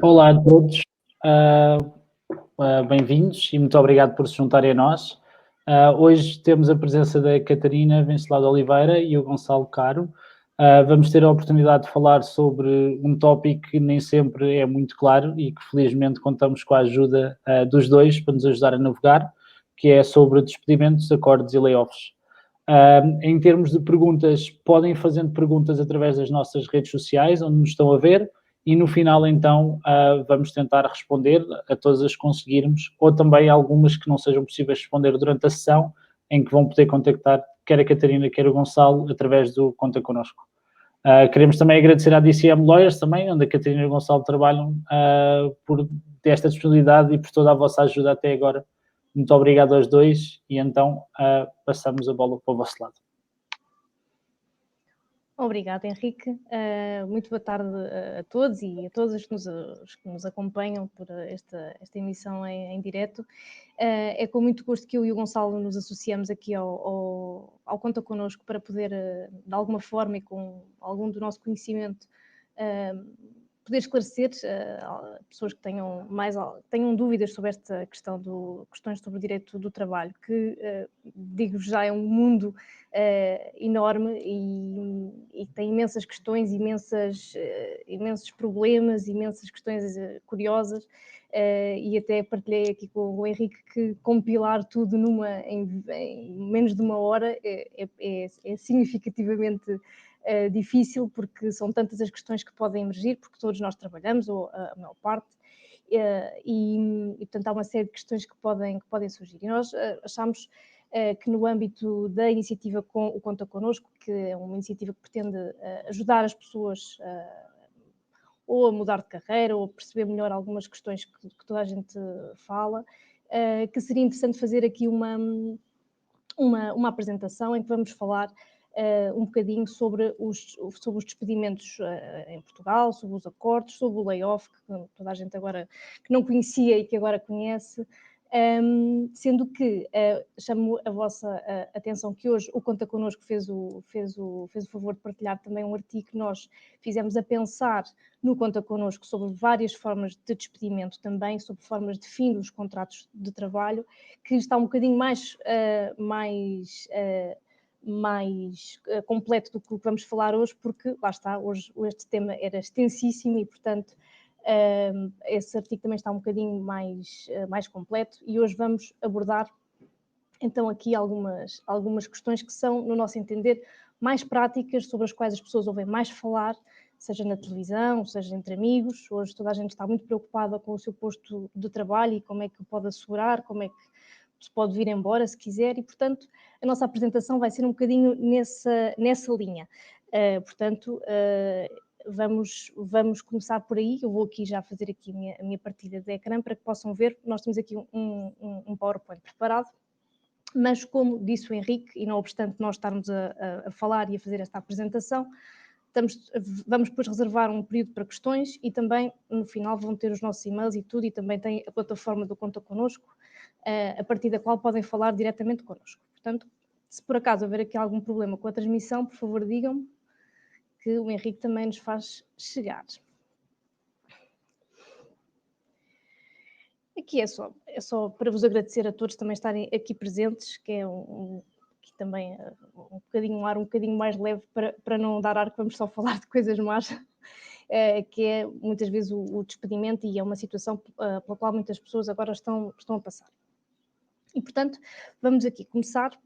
Olá a todos, ah, bem-vindos e muito obrigado por se juntarem a nós. Hoje temos a presença da Catarina Venceslau de Oliveira e o Gonçalo Caro. Vamos ter a oportunidade de falar sobre um tópico que nem sempre é muito claro e que felizmente contamos com a ajuda dos dois para nos ajudar a navegar, que é sobre despedimentos, acordos e layoffs. Em termos de perguntas, podem ir fazendo perguntas através das nossas redes sociais, onde nos estão a ver, e no final, então, vamos tentar responder a todas as que conseguirmos, ou também algumas que não sejam possíveis responder durante a sessão, em que vão poder contactar quer a Catarina, quer o Gonçalo, através do Conta Connosco. Queremos também agradecer à DCM Lawyers também, onde a Catarina e o Gonçalo trabalham, por esta disponibilidade e por toda a vossa ajuda até agora. Muito obrigado aos dois e então passamos a bola para o vosso lado. Obrigada, Henrique. Muito boa tarde a todos e a todos os que nos acompanham por esta emissão em direto. É com muito gosto que eu e o Gonçalo nos associamos aqui ao Conta Connosco para poder, de alguma forma e com algum do nosso conhecimento, poder esclarecer pessoas que tenham dúvidas sobre esta questões sobre o direito do trabalho, que, digo já, é um mundo enorme e tem imensas questões, imensos problemas, imensas questões curiosas, e até partilhei aqui com o Henrique que compilar tudo em menos de uma hora é significativamente difícil, porque são tantas as questões que podem emergir, porque todos nós trabalhamos, ou a maior parte, e portanto há uma série de questões que podem surgir. E nós achamos que no âmbito da iniciativa o Conta Connosco, que é uma iniciativa que pretende ajudar as pessoas ou a mudar de carreira, ou a perceber melhor algumas questões que toda a gente fala, que seria interessante fazer aqui uma apresentação em que vamos falar um bocadinho sobre os despedimentos em Portugal, sobre os acordos, sobre o layoff, que toda a gente agora que não conhecia e que agora conhece, sendo que chamo a vossa atenção que hoje o Conta Connosco fez o favor de partilhar também um artigo que nós fizemos a pensar no Conta Connosco sobre várias formas de despedimento também, sobre formas de fim dos contratos de trabalho, que está um bocadinho mais completo do que vamos falar hoje, porque, lá está, hoje este tema era extensíssimo e, portanto, esse artigo também está um bocadinho mais completo e hoje vamos abordar, então, aqui algumas questões que são, no nosso entender, mais práticas, sobre as quais as pessoas ouvem mais falar, seja na televisão, seja entre amigos. Hoje toda a gente está muito preocupada com o seu posto de trabalho e como é que o pode assegurar, como é que se pode vir embora se quiser, e portanto a nossa apresentação vai ser um bocadinho nessa linha. Portanto, vamos começar por aí. Eu vou aqui já fazer aqui a minha partilha de ecrã para que possam ver. Nós temos aqui um PowerPoint preparado, mas como disse o Henrique, e não obstante nós estarmos a falar e a fazer esta apresentação, vamos depois reservar um período para questões e também no final vão ter os nossos e-mails e tudo, e também tem a plataforma do Conta Connosco, a partir da qual podem falar diretamente connosco. Portanto, se por acaso houver aqui algum problema com a transmissão, por favor digam-me, que o Henrique também nos faz chegar. Aqui é só para vos agradecer a todos também estarem aqui presentes, que é que também um ar um bocadinho mais leve para não dar ar que vamos só falar de coisas más, que é muitas vezes o despedimento, e é uma situação pela qual muitas pessoas agora estão a passar. E, portanto, vamos aqui começar.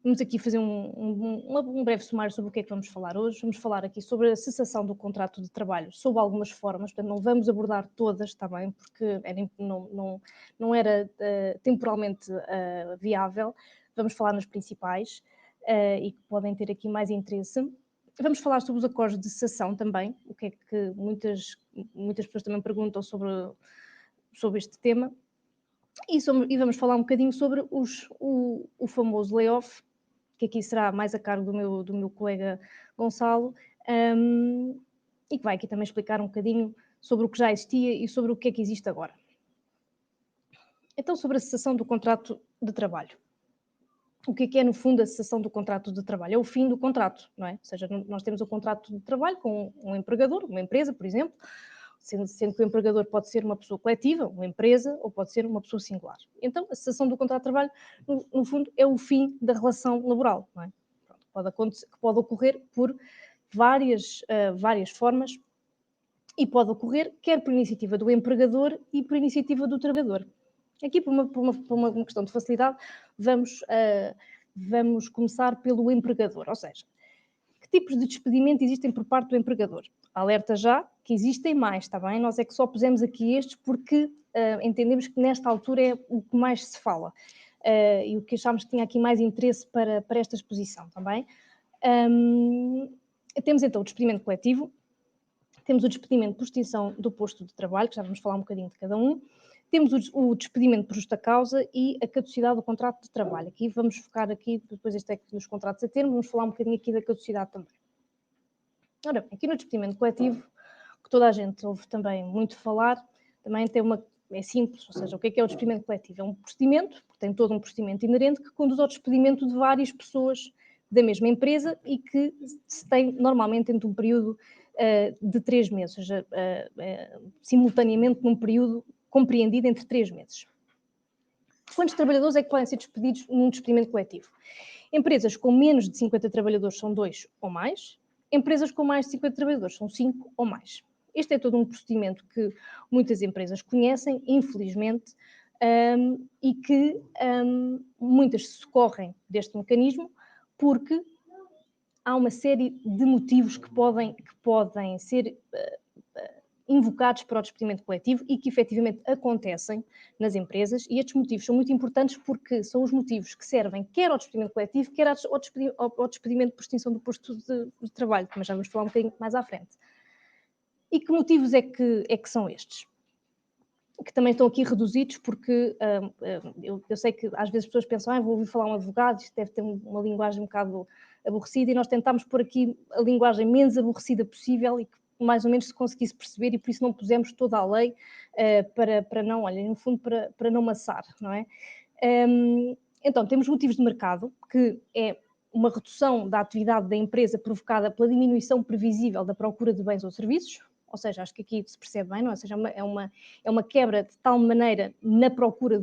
Vamos aqui fazer um breve sumário sobre o que é que vamos falar hoje. Vamos falar aqui sobre a cessação do contrato de trabalho sob algumas formas, portanto não vamos abordar todas, está bem, porque não era temporalmente viável. Vamos falar nas principais e que podem ter aqui mais interesse. Vamos falar sobre os acordos de cessação também, o que é que muitas pessoas também perguntam sobre este tema. E vamos falar um bocadinho sobre o famoso layoff, que aqui será mais a cargo do meu colega Gonçalo, e que vai aqui também explicar um bocadinho sobre o que já existia e sobre o que é que existe agora. Então, sobre a cessação do contrato de trabalho. O que é, no fundo, a cessação do contrato de trabalho? É o fim do contrato, não é? Ou seja, nós temos um contrato de trabalho com um empregador, uma empresa, por exemplo, sendo que o empregador pode ser uma pessoa coletiva, uma empresa, ou pode ser uma pessoa singular. Então, a cessação do contrato de trabalho, no fundo, é o fim da relação laboral, não é? Pode ocorrer por várias formas e pode ocorrer quer por iniciativa do empregador e por iniciativa do trabalhador. Aqui, por uma questão de facilidade, vamos começar pelo empregador, ou seja, que tipos de despedimento existem por parte do empregador? Alerta já que existem mais, está bem? Nós é que só pusemos aqui estes porque entendemos que nesta altura é o que mais se fala e o que achámos que tinha aqui mais interesse para esta exposição, está bem? Temos então o despedimento coletivo, temos o despedimento por extinção do posto de trabalho, que já vamos falar um bocadinho de cada um. Temos o despedimento por justa causa e a caducidade do contrato de trabalho. Aqui vamos focar aqui, depois este é dos contratos a termo, vamos falar um bocadinho aqui da caducidade também. Ora bem, aqui no despedimento coletivo, que toda a gente ouve também muito falar, também é simples, ou seja, o que é o despedimento coletivo? É um procedimento, tem todo um procedimento inerente que conduz ao despedimento de várias pessoas da mesma empresa e que se tem normalmente entre um período de 3 meses, ou seja, simultaneamente num período compreendido entre 3 meses. Quantos trabalhadores é que podem ser despedidos num despedimento coletivo? Empresas com menos de 50 trabalhadores são 2 ou mais, empresas com mais de 50 trabalhadores são 5 ou mais. Este é todo um procedimento que muitas empresas conhecem, infelizmente, e que muitas socorrem deste mecanismo porque há uma série de motivos que podem ser invocados para o despedimento coletivo e que efetivamente acontecem nas empresas, e estes motivos são muito importantes porque são os motivos que servem quer ao despedimento coletivo, quer ao despedimento por extinção do posto de trabalho, mas já vamos falar um bocadinho mais à frente. E que motivos é que são estes? Que também estão aqui reduzidos porque eu sei que às vezes as pessoas pensam, vou ouvir falar um advogado, isto deve ter uma linguagem um bocado aborrecida, e nós tentámos pôr aqui a linguagem menos aborrecida possível e que mais ou menos se conseguisse perceber, e por isso não pusemos toda a lei para não, olha, no fundo para não maçar, não é? Então, temos motivos de mercado, que é uma redução da atividade da empresa provocada pela diminuição previsível da procura de bens ou serviços, ou seja, acho que aqui se percebe bem, não é? Ou seja, é uma quebra de tal maneira na procura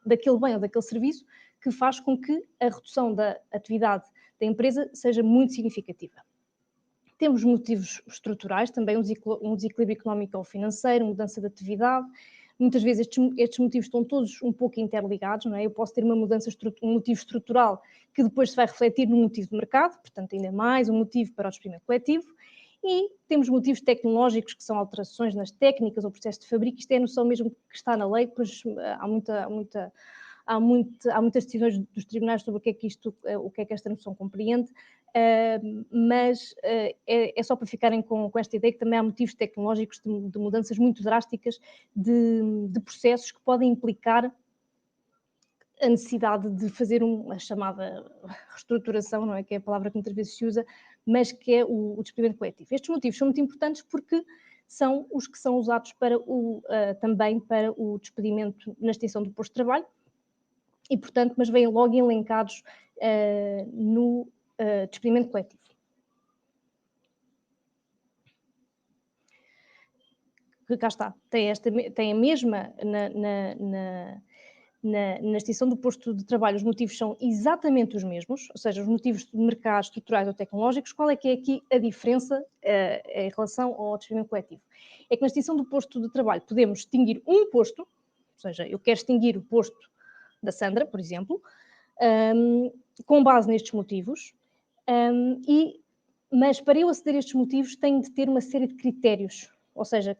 daquele bem ou daquele serviço que faz com que a redução da atividade da empresa seja muito significativa. Temos motivos estruturais, também um desequilíbrio económico ou financeiro, mudança de atividade. Muitas vezes estes motivos estão todos um pouco interligados, não é? Eu posso ter um motivo estrutural que depois se vai refletir no motivo de mercado, portanto ainda mais um motivo para o despedimento coletivo. E temos motivos tecnológicos, que são alterações nas técnicas ou processos de fabrico. Isto é a noção mesmo que está na lei, pois há muitas decisões dos tribunais sobre o que é que esta noção compreende, mas é só para ficarem com esta ideia que também há motivos tecnológicos de mudanças muito drásticas de processos que podem implicar a necessidade de fazer a chamada reestruturação, não é? Que é a palavra que muitas vezes se usa, mas que é o despedimento coletivo. Estes motivos são muito importantes porque são os que são usados também para o despedimento na extinção do posto de trabalho e, portanto, mas vêm logo elencados no despedimento coletivo. Que cá está, tem a mesma na extinção do posto de trabalho, os motivos são exatamente os mesmos, ou seja, os motivos de mercado estruturais ou tecnológicos. Qual é que é aqui a diferença em relação ao despedimento coletivo? É que na extinção do posto de trabalho podemos extinguir um posto, ou seja, eu quero extinguir o posto da Sandra, por exemplo, com base nestes motivos, mas para eu aceder a estes motivos tenho de ter uma série de critérios, ou seja,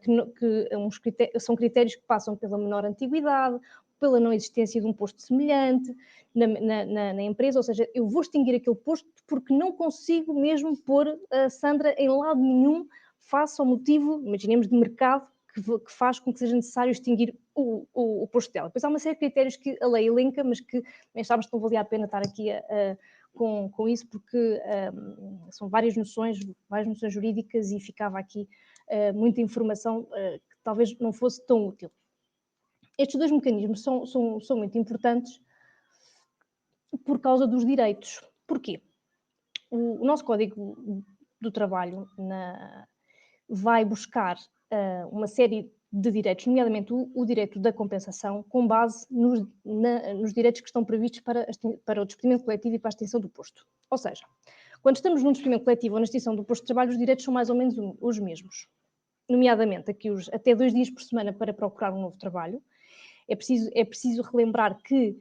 são critérios que passam pela menor antiguidade, pela não existência de um posto semelhante na empresa, ou seja, eu vou extinguir aquele posto porque não consigo mesmo pôr a Sandra em lado nenhum face ao motivo, imaginemos, de mercado que faz com que seja necessário extinguir o posto dela. Depois há uma série de critérios que a lei elenca, mas que achámos que não valia a pena estar aqui com isso, porque são várias noções jurídicas e ficava aqui muita informação que talvez não fosse tão útil. Estes dois mecanismos são muito importantes por causa dos direitos. Porquê? O nosso Código do Trabalho vai buscar uma série de direitos, nomeadamente o direito da compensação, com base nos direitos que estão previstos para o despedimento coletivo e para a extinção do posto. Ou seja, quando estamos num despedimento coletivo ou na extinção do posto de trabalho, os direitos são mais ou menos os mesmos. Nomeadamente, aqui até 2 dias por semana para procurar um novo trabalho. É preciso relembrar que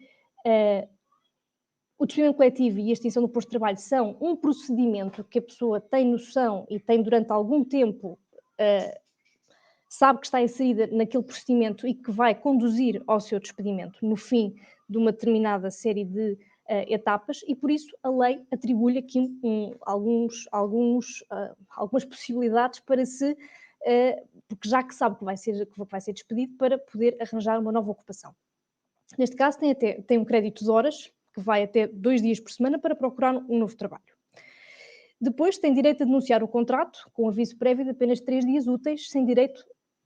o despedimento coletivo e a extinção do posto de trabalho são um procedimento que a pessoa tem noção e tem durante algum tempo, sabe que está inserida naquele procedimento e que vai conduzir ao seu despedimento no fim de uma determinada série de etapas, e por isso a lei atribui-lhe aqui algumas possibilidades para porque já que sabe que vai ser despedido, para poder arranjar uma nova ocupação. Neste caso tem um crédito de horas, que vai até 2 dias por semana para procurar um novo trabalho. Depois tem direito a denunciar o contrato, com aviso prévio de apenas 3 dias úteis,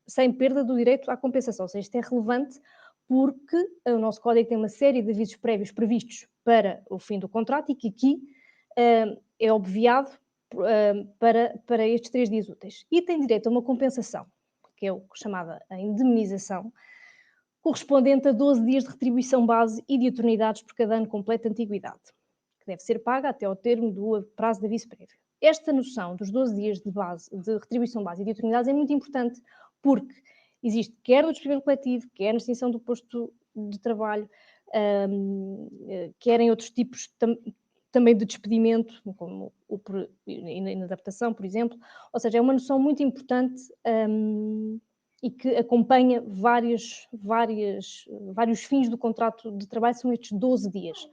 sem perda do direito à compensação. Ou seja, isto é relevante porque o nosso código tem uma série de avisos prévios previstos para o fim do contrato e que aqui é obviado para estes 3 dias úteis. E tem direito a uma compensação, que é o chamada a indemnização, correspondente a 12 dias de retribuição base e de oportunidades por cada ano completo de antiguidade, que deve ser paga até ao termo do prazo de aviso prévio. Esta noção dos 12 dias de retribuição base e de oportunidades é muito importante porque existe quer no despedimento coletivo, quer na extinção do posto de trabalho, quer em outros tipos também de despedimento, como a adaptação, por exemplo. Ou seja, é uma noção muito importante e que acompanha vários fins do contrato de trabalho, são estes 12 dias.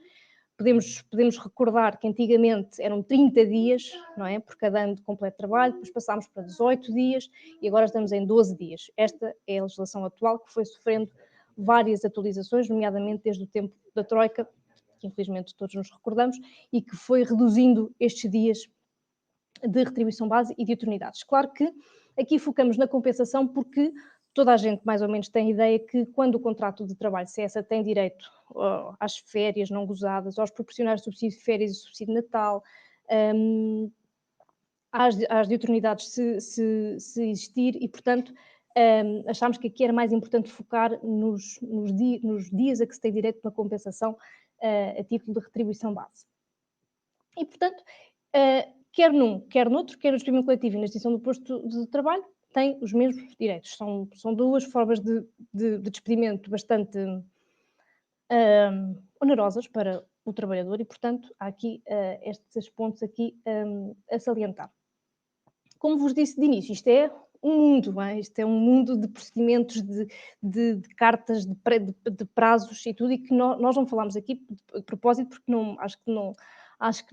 Podemos recordar que antigamente eram 30 dias, não é? Por cada ano de completo trabalho, depois passámos para 18 dias e agora estamos em 12 dias. Esta é a legislação atual que foi sofrendo várias atualizações, nomeadamente desde o tempo da Troika, que infelizmente todos nos recordamos, e que foi reduzindo estes dias de retribuição base e de oportunidades. Claro que aqui focamos na compensação porque toda a gente mais ou menos tem ideia que quando o contrato de trabalho cessa tem direito às férias não gozadas, aos proporcionais subsídio de férias e subsídio de Natal, às de oportunidades se existir e, portanto, achámos que aqui era mais importante focar nos dias a que se tem direito pela compensação a título de retribuição base. E, portanto, quer num, quer noutro, quer no despedimento coletivo e na extinção do posto de trabalho, têm os mesmos direitos. São duas formas de despedimento bastante onerosas para o trabalhador e, portanto, há aqui estes pontos aqui a salientar. Como vos disse de início, isto é um mundo, não é? Isto é um mundo de procedimentos, de cartas, de prazos e tudo, e que nós não falámos aqui de propósito, porque acho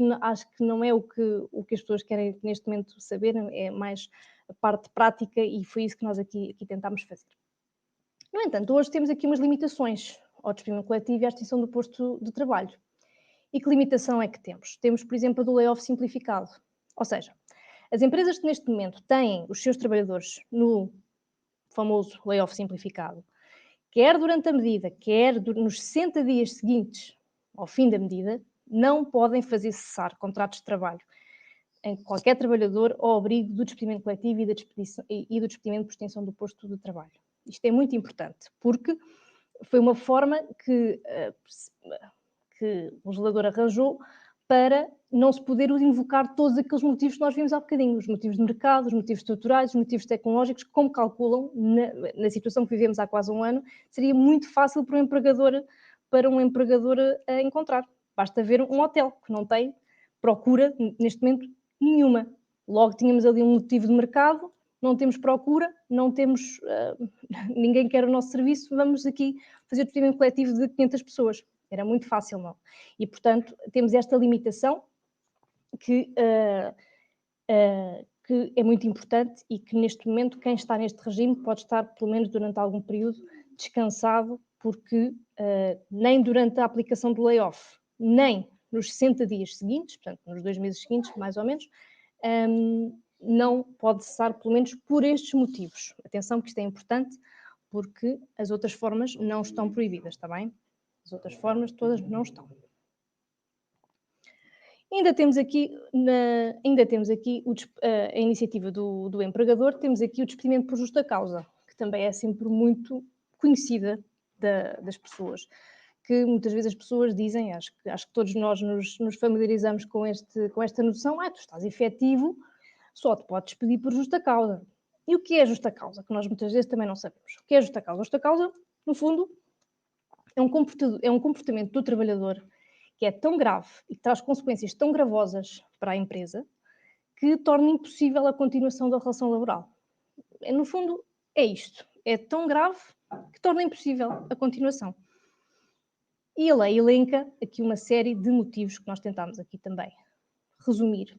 que não é o que as pessoas querem neste momento saber, é mais a parte prática e foi isso que nós aqui tentámos fazer. No entanto, hoje temos aqui umas limitações ao despedimento coletivo e à extinção do posto de trabalho. E que limitação é que temos? Temos, por exemplo, a do layoff simplificado. Ou seja, as empresas que neste momento têm os seus trabalhadores no famoso layoff simplificado, quer durante a medida, quer nos 60 dias seguintes ao fim da medida, não podem fazer cessar contratos de trabalho em qualquer trabalhador ao abrigo do despedimento coletivo e do despedimento por extinção do posto de trabalho. Isto é muito importante, porque foi uma forma que o legislador arranjou para não se poder invocar todos aqueles motivos que nós vimos há bocadinho, os motivos de mercado, os motivos estruturais, os motivos tecnológicos, como calculam, na situação que vivemos há quase um ano, seria muito fácil para um empregador encontrar. Basta ver um hotel que não tem procura, neste momento, nenhuma. Logo tínhamos ali um motivo de mercado, não temos procura, não temos... ninguém quer o nosso serviço, vamos aqui fazer o despedimento coletivo de 500 pessoas. Era muito fácil, não? E, portanto, temos esta limitação que é muito importante e que, neste momento, quem está neste regime pode estar, pelo menos durante algum período, descansado, porque nem durante a aplicação do layoff, nem nos 60 dias seguintes, portanto, nos 2 meses seguintes, mais ou menos, não pode cessar, pelo menos por estes motivos. Atenção que isto é importante, porque as outras formas não estão proibidas, está bem? As outras formas todas não estão. Ainda temos aqui, a iniciativa do empregador, temos aqui o despedimento por justa causa, que também é sempre muito conhecida das pessoas, que muitas vezes as pessoas dizem, acho que todos nós nos familiarizamos com esta noção: tu estás efetivo, só te podes despedir por justa causa. E o que é justa causa? Que nós muitas vezes também não sabemos. O que é justa causa? Justa causa, no fundo, é um comportamento do trabalhador que é tão grave e que traz consequências tão gravosas para a empresa que torna impossível a continuação da relação laboral. No fundo, é isto. É tão grave que torna impossível a continuação. E a lei elenca aqui uma série de motivos que nós tentámos aqui também resumir,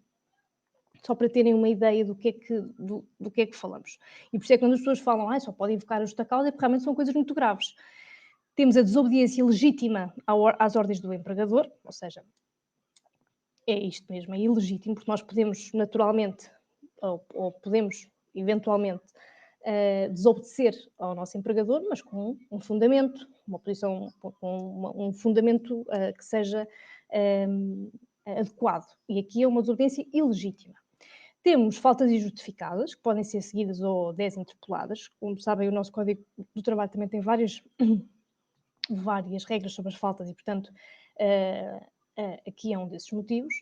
só para terem uma ideia do que é que falamos. E por isso é que quando as pessoas falam só podem invocar a justa causa, é porque realmente são coisas muito graves. Temos a desobediência legítima às ordens do empregador, ou seja, é isto mesmo, é ilegítimo, porque nós podemos naturalmente, ou podemos eventualmente, desobedecer ao nosso empregador, mas com um fundamento, uma posição, com um fundamento que seja adequado. E aqui é uma desobediência ilegítima. Temos faltas injustificadas, que podem ser seguidas ou desinterpeladas. Como sabem, o nosso Código do Trabalho também tem várias regras sobre as faltas e, portanto, aqui é um desses motivos.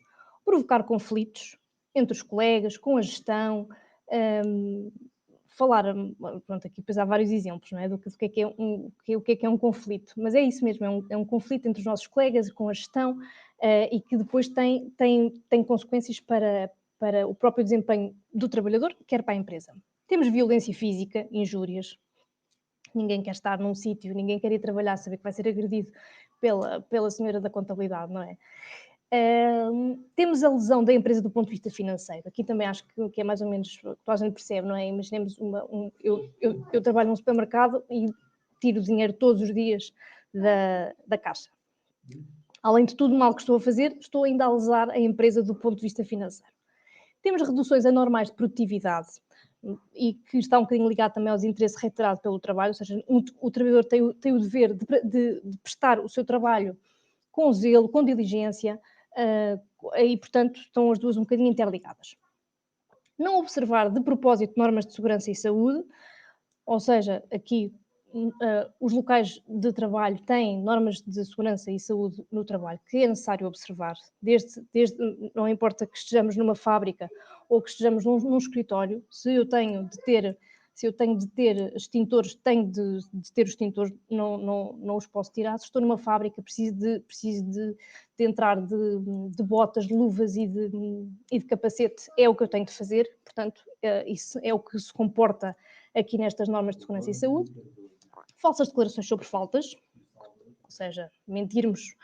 Provocar conflitos entre os colegas, com a gestão, pronto, aqui depois há vários exemplos, não é? Do que é um conflito, mas é isso mesmo, é um conflito entre os nossos colegas com a gestão e que depois tem consequências para o próprio desempenho do trabalhador, quer para a empresa. Temos violência física, injúrias. Ninguém quer estar num sítio, ninguém quer ir trabalhar, saber que vai ser agredido pela senhora da contabilidade, não é? Temos a lesão da empresa do ponto de vista financeiro. Aqui também acho que é mais ou menos o que a gente percebe, não é? Imaginemos, eu trabalho num supermercado e tiro dinheiro todos os dias da caixa. Além de tudo o mal que estou a fazer, estou ainda a lesar a empresa do ponto de vista financeiro. Temos reduções anormais de produtividade e que está um bocadinho ligado também aos interesses reiterados pelo trabalho, ou seja, o trabalhador tem o dever de prestar o seu trabalho com zelo, com diligência, e, portanto, estão as duas um bocadinho interligadas. Não observar de propósito normas de segurança e saúde, ou seja, aqui os locais de trabalho têm normas de segurança e saúde no trabalho que é necessário observar, não importa que estejamos numa fábrica ou que estejamos num escritório, se eu tenho de ter extintores, tenho de ter os extintores, não os posso tirar. Se estou numa fábrica, preciso de entrar de botas, de luvas e de capacete, é o que eu tenho de fazer. Portanto, isso é o que se comporta aqui nestas normas de segurança e saúde. Falsas declarações sobre faltas, ou seja, mentirmos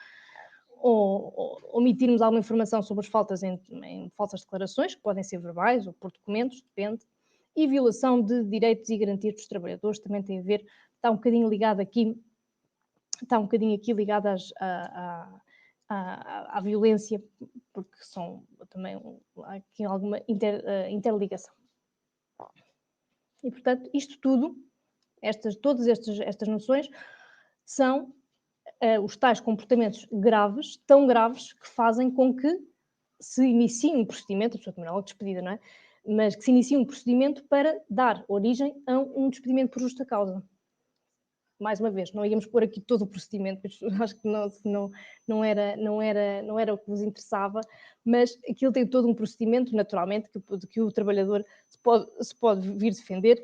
ou omitirmos alguma informação sobre as faltas em falsas declarações, que podem ser verbais ou por documentos, depende. E violação de direitos e garantias dos trabalhadores também tem a ver, está um bocadinho aqui ligado à violência, porque são também aqui alguma interligação. E, portanto, isto tudo, todas estas noções, são os tais comportamentos graves, tão graves, que fazem com que se inicie um procedimento, a pessoa também não é logo despedida, não é? Mas que se inicie um procedimento para dar origem a um despedimento por justa causa. Mais uma vez, não íamos pôr aqui todo o procedimento, acho que não era o que vos interessava, mas aquilo tem todo um procedimento, naturalmente, que o trabalhador se pode vir defender,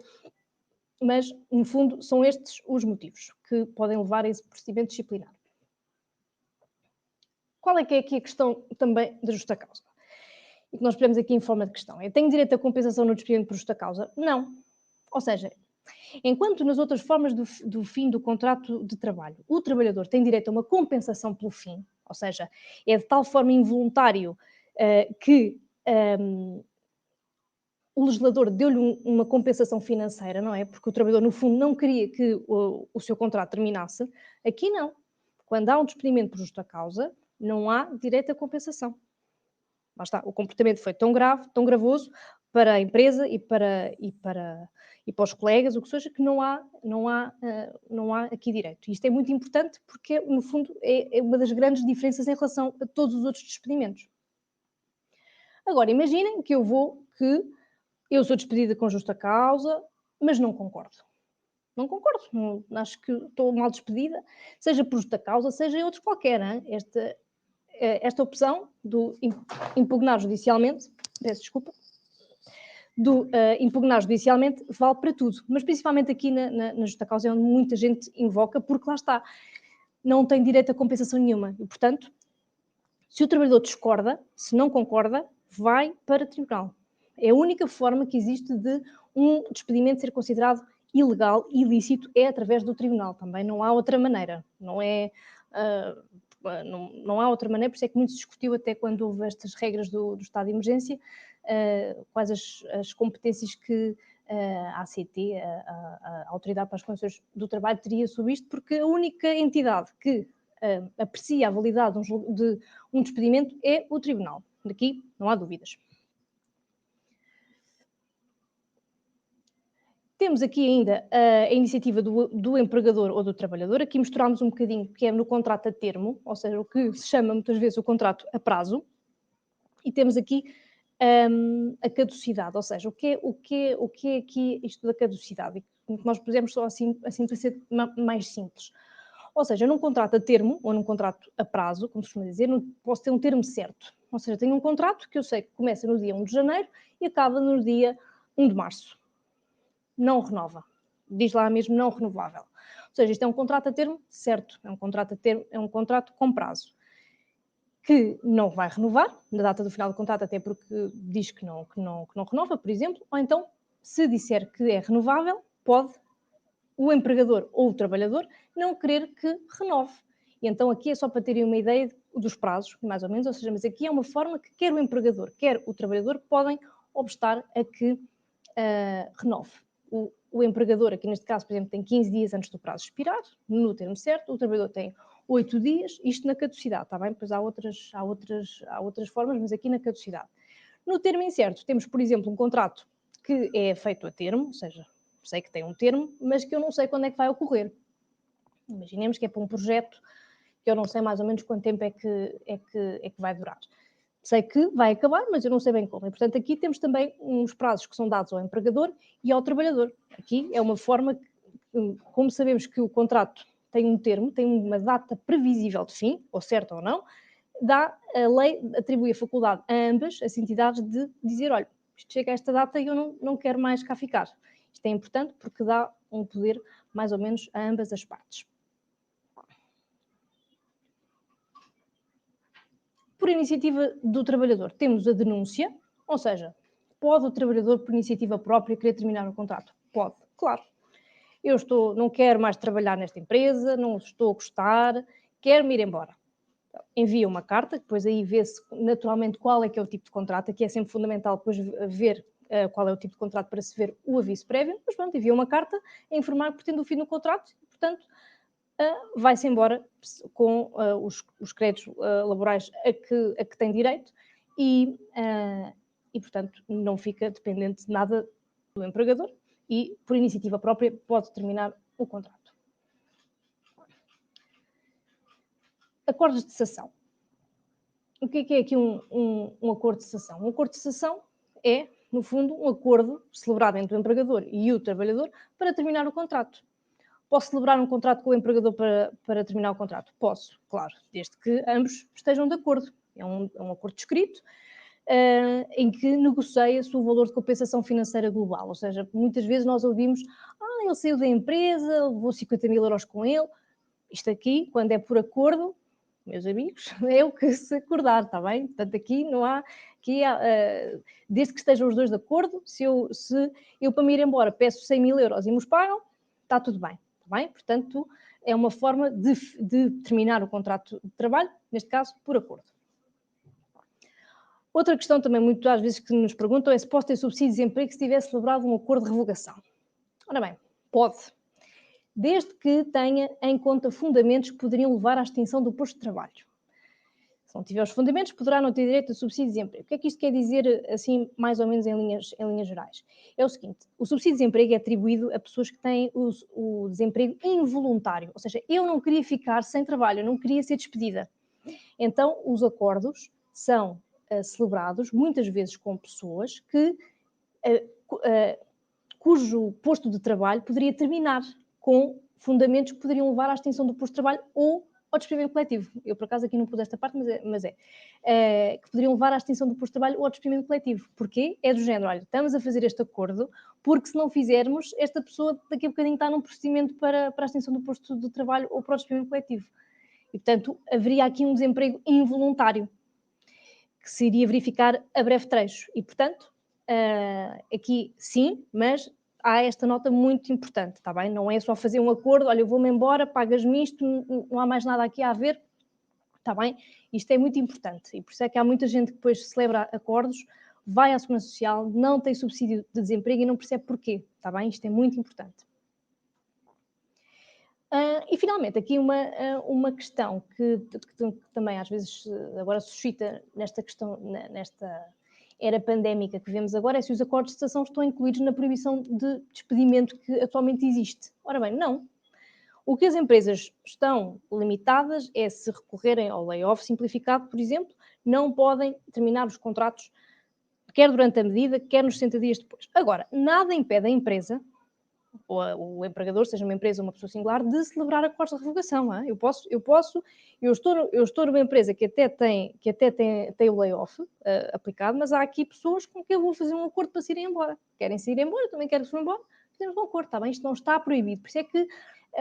mas, no fundo, são estes os motivos que podem levar a esse procedimento disciplinar. Qual é que é aqui a questão também da justa causa? E que nós pegamos aqui em forma de questão. Eu tenho direito à compensação no despedimento por justa causa? Não. Ou seja, enquanto nas outras formas do fim do contrato de trabalho, o trabalhador tem direito a uma compensação pelo fim, ou seja, é de tal forma involuntário que o legislador deu-lhe uma compensação financeira, não é? Porque o trabalhador, no fundo, não queria que o seu contrato terminasse. Aqui não. Quando há um despedimento por justa causa, não há direito à compensação. Lá está, o comportamento foi tão grave, tão gravoso para a empresa e para os colegas, o que seja, que não há aqui direito. E isto é muito importante porque, no fundo, é uma das grandes diferenças em relação a todos os outros despedimentos. Agora, imaginem que eu sou despedida com justa causa, mas não concordo. Não concordo, acho que estou mal despedida, seja por justa causa, seja em outros qualquer. Hein? Esta opção do impugnar judicialmente, peço desculpa, impugnar judicialmente vale para tudo, mas principalmente aqui na justa causa é onde muita gente invoca, porque lá está, não tem direito a compensação nenhuma e, portanto, se o trabalhador discorda, se não concorda, vai para o tribunal. É a única forma que existe de um despedimento ser considerado ilegal, ilícito, é através do tribunal. Também não há outra maneira. Não há outra maneira, por isso é que muito se discutiu até quando houve estas regras do estado de emergência, quais as competências que a ACT, a Autoridade para as Condições do Trabalho, teria sobre isto, porque a única entidade que aprecia a validade de um despedimento é o tribunal. Daqui não há dúvidas. Temos aqui ainda a iniciativa do empregador ou do trabalhador. Aqui misturamos um bocadinho, que é no contrato a termo, ou seja, o que se chama muitas vezes o contrato a prazo. E temos aqui a caducidade, ou seja, o que é aqui isto da caducidade? Nós pusemos só assim para ser mais simples. Ou seja, num contrato a termo ou num contrato a prazo, como se costuma dizer, não posso ter um termo certo. Ou seja, tenho um contrato que eu sei que começa no dia 1 de janeiro e acaba no dia 1 de março. Não renova. Diz lá mesmo não renovável. Ou seja, isto é um contrato a termo certo, é um contrato a termo, é um contrato com prazo, que não vai renovar na data do final do contrato, até porque diz que não renova, por exemplo, ou então, se disser que é renovável, pode o empregador ou o trabalhador não querer que renove. E então aqui é só para terem uma ideia dos prazos, mais ou menos, ou seja, mas aqui é uma forma que quer o empregador, quer o trabalhador podem obstar a que renove. O empregador, aqui neste caso, por exemplo, tem 15 dias antes do prazo expirar, no termo certo, o trabalhador tem 8 dias, isto na caducidade, está bem? Pois há outras formas, mas aqui na caducidade. No termo incerto, temos, por exemplo, um contrato que é feito a termo, ou seja, sei que tem um termo, mas que eu não sei quando é que vai ocorrer. Imaginemos que é para um projeto que eu não sei mais ou menos quanto tempo é que vai durar. Sei que vai acabar, mas eu não sei bem como. E, portanto, aqui temos também uns prazos que são dados ao empregador e ao trabalhador. Aqui é uma forma, como sabemos que o contrato tem um termo, tem uma data previsível de fim, ou certa ou não, a lei atribui a faculdade a ambas as entidades de dizer, olha, isto chega a esta data e eu não quero mais cá ficar. Isto é importante porque dá um poder mais ou menos a ambas as partes. Por iniciativa do trabalhador, temos a denúncia, ou seja, pode o trabalhador, por iniciativa própria, querer terminar o contrato? Pode, claro. Não quero mais trabalhar nesta empresa, não estou a gostar, quero-me ir embora. Envia uma carta, depois aí vê-se naturalmente qual é que é o tipo de contrato, aqui é sempre fundamental depois ver qual é o tipo de contrato para se ver o aviso prévio, mas pronto, envia uma carta a informar que pretende o fim do contrato e, portanto, vai-se embora com os créditos laborais a que tem direito e, portanto, não fica dependente de nada do empregador e, por iniciativa própria, pode terminar o contrato. Acordos de cessação. O que é aqui um acordo de cessação? Um acordo de cessação é, no fundo, um acordo celebrado entre o empregador e o trabalhador para terminar o contrato. Posso celebrar um contrato com o empregador para terminar o contrato? Posso, claro, desde que ambos estejam de acordo. É um acordo escrito em que negocia-se o valor de compensação financeira global. Ou seja, muitas vezes nós ouvimos ele saiu da empresa, levou 50 mil euros com ele. Isto aqui, quando é por acordo, meus amigos, é o que se acordar, está bem? Portanto, aqui não há... desde que estejam os dois de acordo, se eu para me ir embora peço 100 mil euros e me os pagam, está tudo bem. Bem? Portanto, é uma forma de terminar o contrato de trabalho, neste caso, por acordo. Outra questão também, muitas vezes, que nos perguntam é se posso ter subsídio de desemprego se tivesse celebrado um acordo de revogação. Ora bem, pode, desde que tenha em conta fundamentos que poderiam levar à extinção do posto de trabalho. Se não tiver os fundamentos, poderá não ter direito a subsídio de desemprego. O que é que isto quer dizer, assim, mais ou menos em linhas gerais? É o seguinte, o subsídio de desemprego é atribuído a pessoas que têm o desemprego involuntário, ou seja, eu não queria ficar sem trabalho, eu não queria ser despedida. Então, os acordos são celebrados, muitas vezes com pessoas que, cujo posto de trabalho poderia terminar com fundamentos que poderiam levar à extinção do posto de trabalho ou ao despedimento coletivo. Eu, por acaso, aqui não pus esta parte, mas que poderiam levar à extinção do posto de trabalho ou ao despedimento coletivo. Porquê? É do género, olha, estamos a fazer este acordo, porque se não fizermos, esta pessoa daqui a bocadinho está num procedimento para a extinção do posto de trabalho ou para o despedimento coletivo. E, portanto, haveria aqui um desemprego involuntário, que se iria verificar a breve trecho. E, portanto, aqui sim, mas há esta nota muito importante, está bem? Não é só fazer um acordo, olha, eu vou-me embora, pagas-me isto, não há mais nada aqui a ver, está bem? Isto é muito importante e por isso é que há muita gente que depois celebra acordos, vai à Segurança Social, não tem subsídio de desemprego e não percebe porquê, está bem? Isto é muito importante. E finalmente, aqui uma questão que também às vezes agora suscita nesta questão, nesta era pandémica que vemos agora, é se os acordos de cessação estão incluídos na proibição de despedimento que atualmente existe. Ora bem, não. O que as empresas estão limitadas é se recorrerem ao layoff simplificado, por exemplo, não podem terminar os contratos quer durante a medida, quer nos 60 dias depois. Agora, nada impede a empresa ou o empregador, seja uma empresa ou uma pessoa singular, de celebrar acordos de revogação. Eu estou numa empresa que até tem o layoff aplicado, mas há aqui pessoas com quem eu vou fazer um acordo para se irem embora. Querem se ir embora, eu também quero que se vão embora, fazemos um acordo, está bem? Isto não está proibido. Por isso é que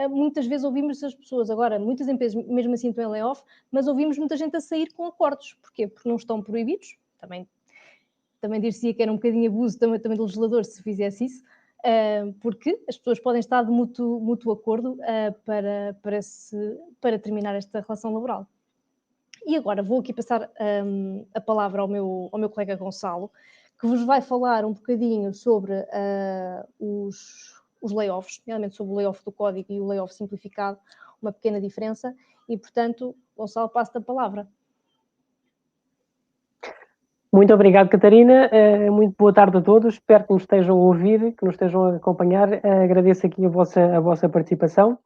muitas vezes ouvimos as pessoas, agora, muitas empresas mesmo assim estão em layoff, mas ouvimos muita gente a sair com acordos. Porquê? Porque não estão proibidos, também dir-se-ia que era um bocadinho abuso também do legislador se fizesse isso, porque as pessoas podem estar de mútuo acordo para terminar esta relação laboral. E agora vou aqui passar a palavra ao meu colega Gonçalo, que vos vai falar um bocadinho sobre os layoffs, nomeadamente sobre o layoff do código e o layoff simplificado, uma pequena diferença, e portanto, Gonçalo, passo-te a palavra. Muito obrigado, Catarina. Muito boa tarde a todos. Espero que nos estejam a ouvir, que nos estejam a acompanhar. Agradeço aqui a vossa participação,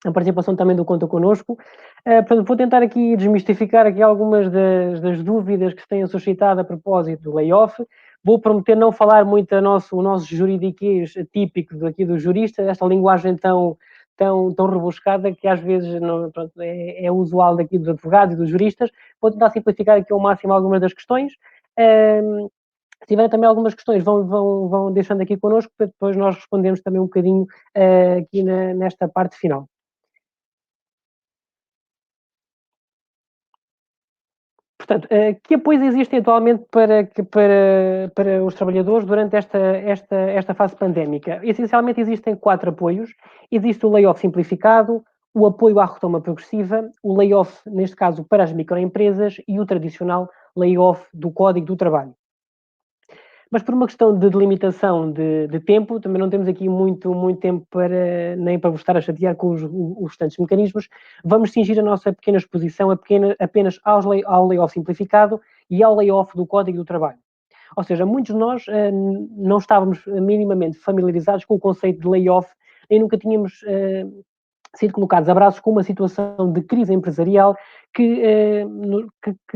a participação também do Conta Connosco. Portanto, vou tentar aqui desmistificar aqui algumas das dúvidas que se têm suscitado a propósito do layoff. Vou prometer não falar muito o nosso juridiquês típico daqui dos juristas, esta linguagem tão rebuscada que às vezes não, pronto, é usual daqui dos advogados e dos juristas. Vou tentar simplificar aqui ao máximo algumas das questões. Se tiverem também algumas questões, vão deixando aqui connosco para depois nós respondermos também um bocadinho aqui nesta parte final. Portanto, que apoios existem atualmente para os trabalhadores durante esta fase pandémica? Essencialmente existem 4 apoios. Existe o layoff simplificado, o apoio à retoma progressiva, o layoff, neste caso, para as microempresas e o tradicional layoff do Código do Trabalho. Mas por uma questão de delimitação de tempo, também não temos aqui muito tempo nem para vos estar a chatear com os restantes mecanismos, vamos cingir a nossa pequena exposição apenas ao layoff simplificado e ao layoff do Código do Trabalho. Ou seja, muitos de nós não estávamos minimamente familiarizados com o conceito de layoff e nunca tínhamos sido colocados a braços com uma situação de crise empresarial que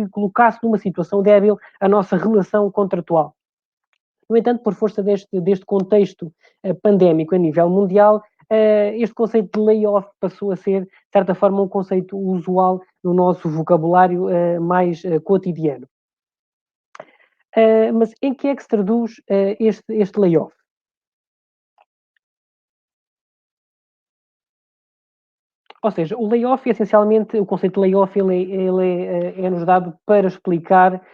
colocasse numa situação débil a nossa relação contratual. No entanto, por força deste contexto pandémico a nível mundial, este conceito de layoff passou a ser, de certa forma, um conceito usual no nosso vocabulário mais cotidiano. Mas em que é que se traduz este layoff? Ou seja, o layoff, essencialmente, o conceito de layoff ele é-nos dado para explicar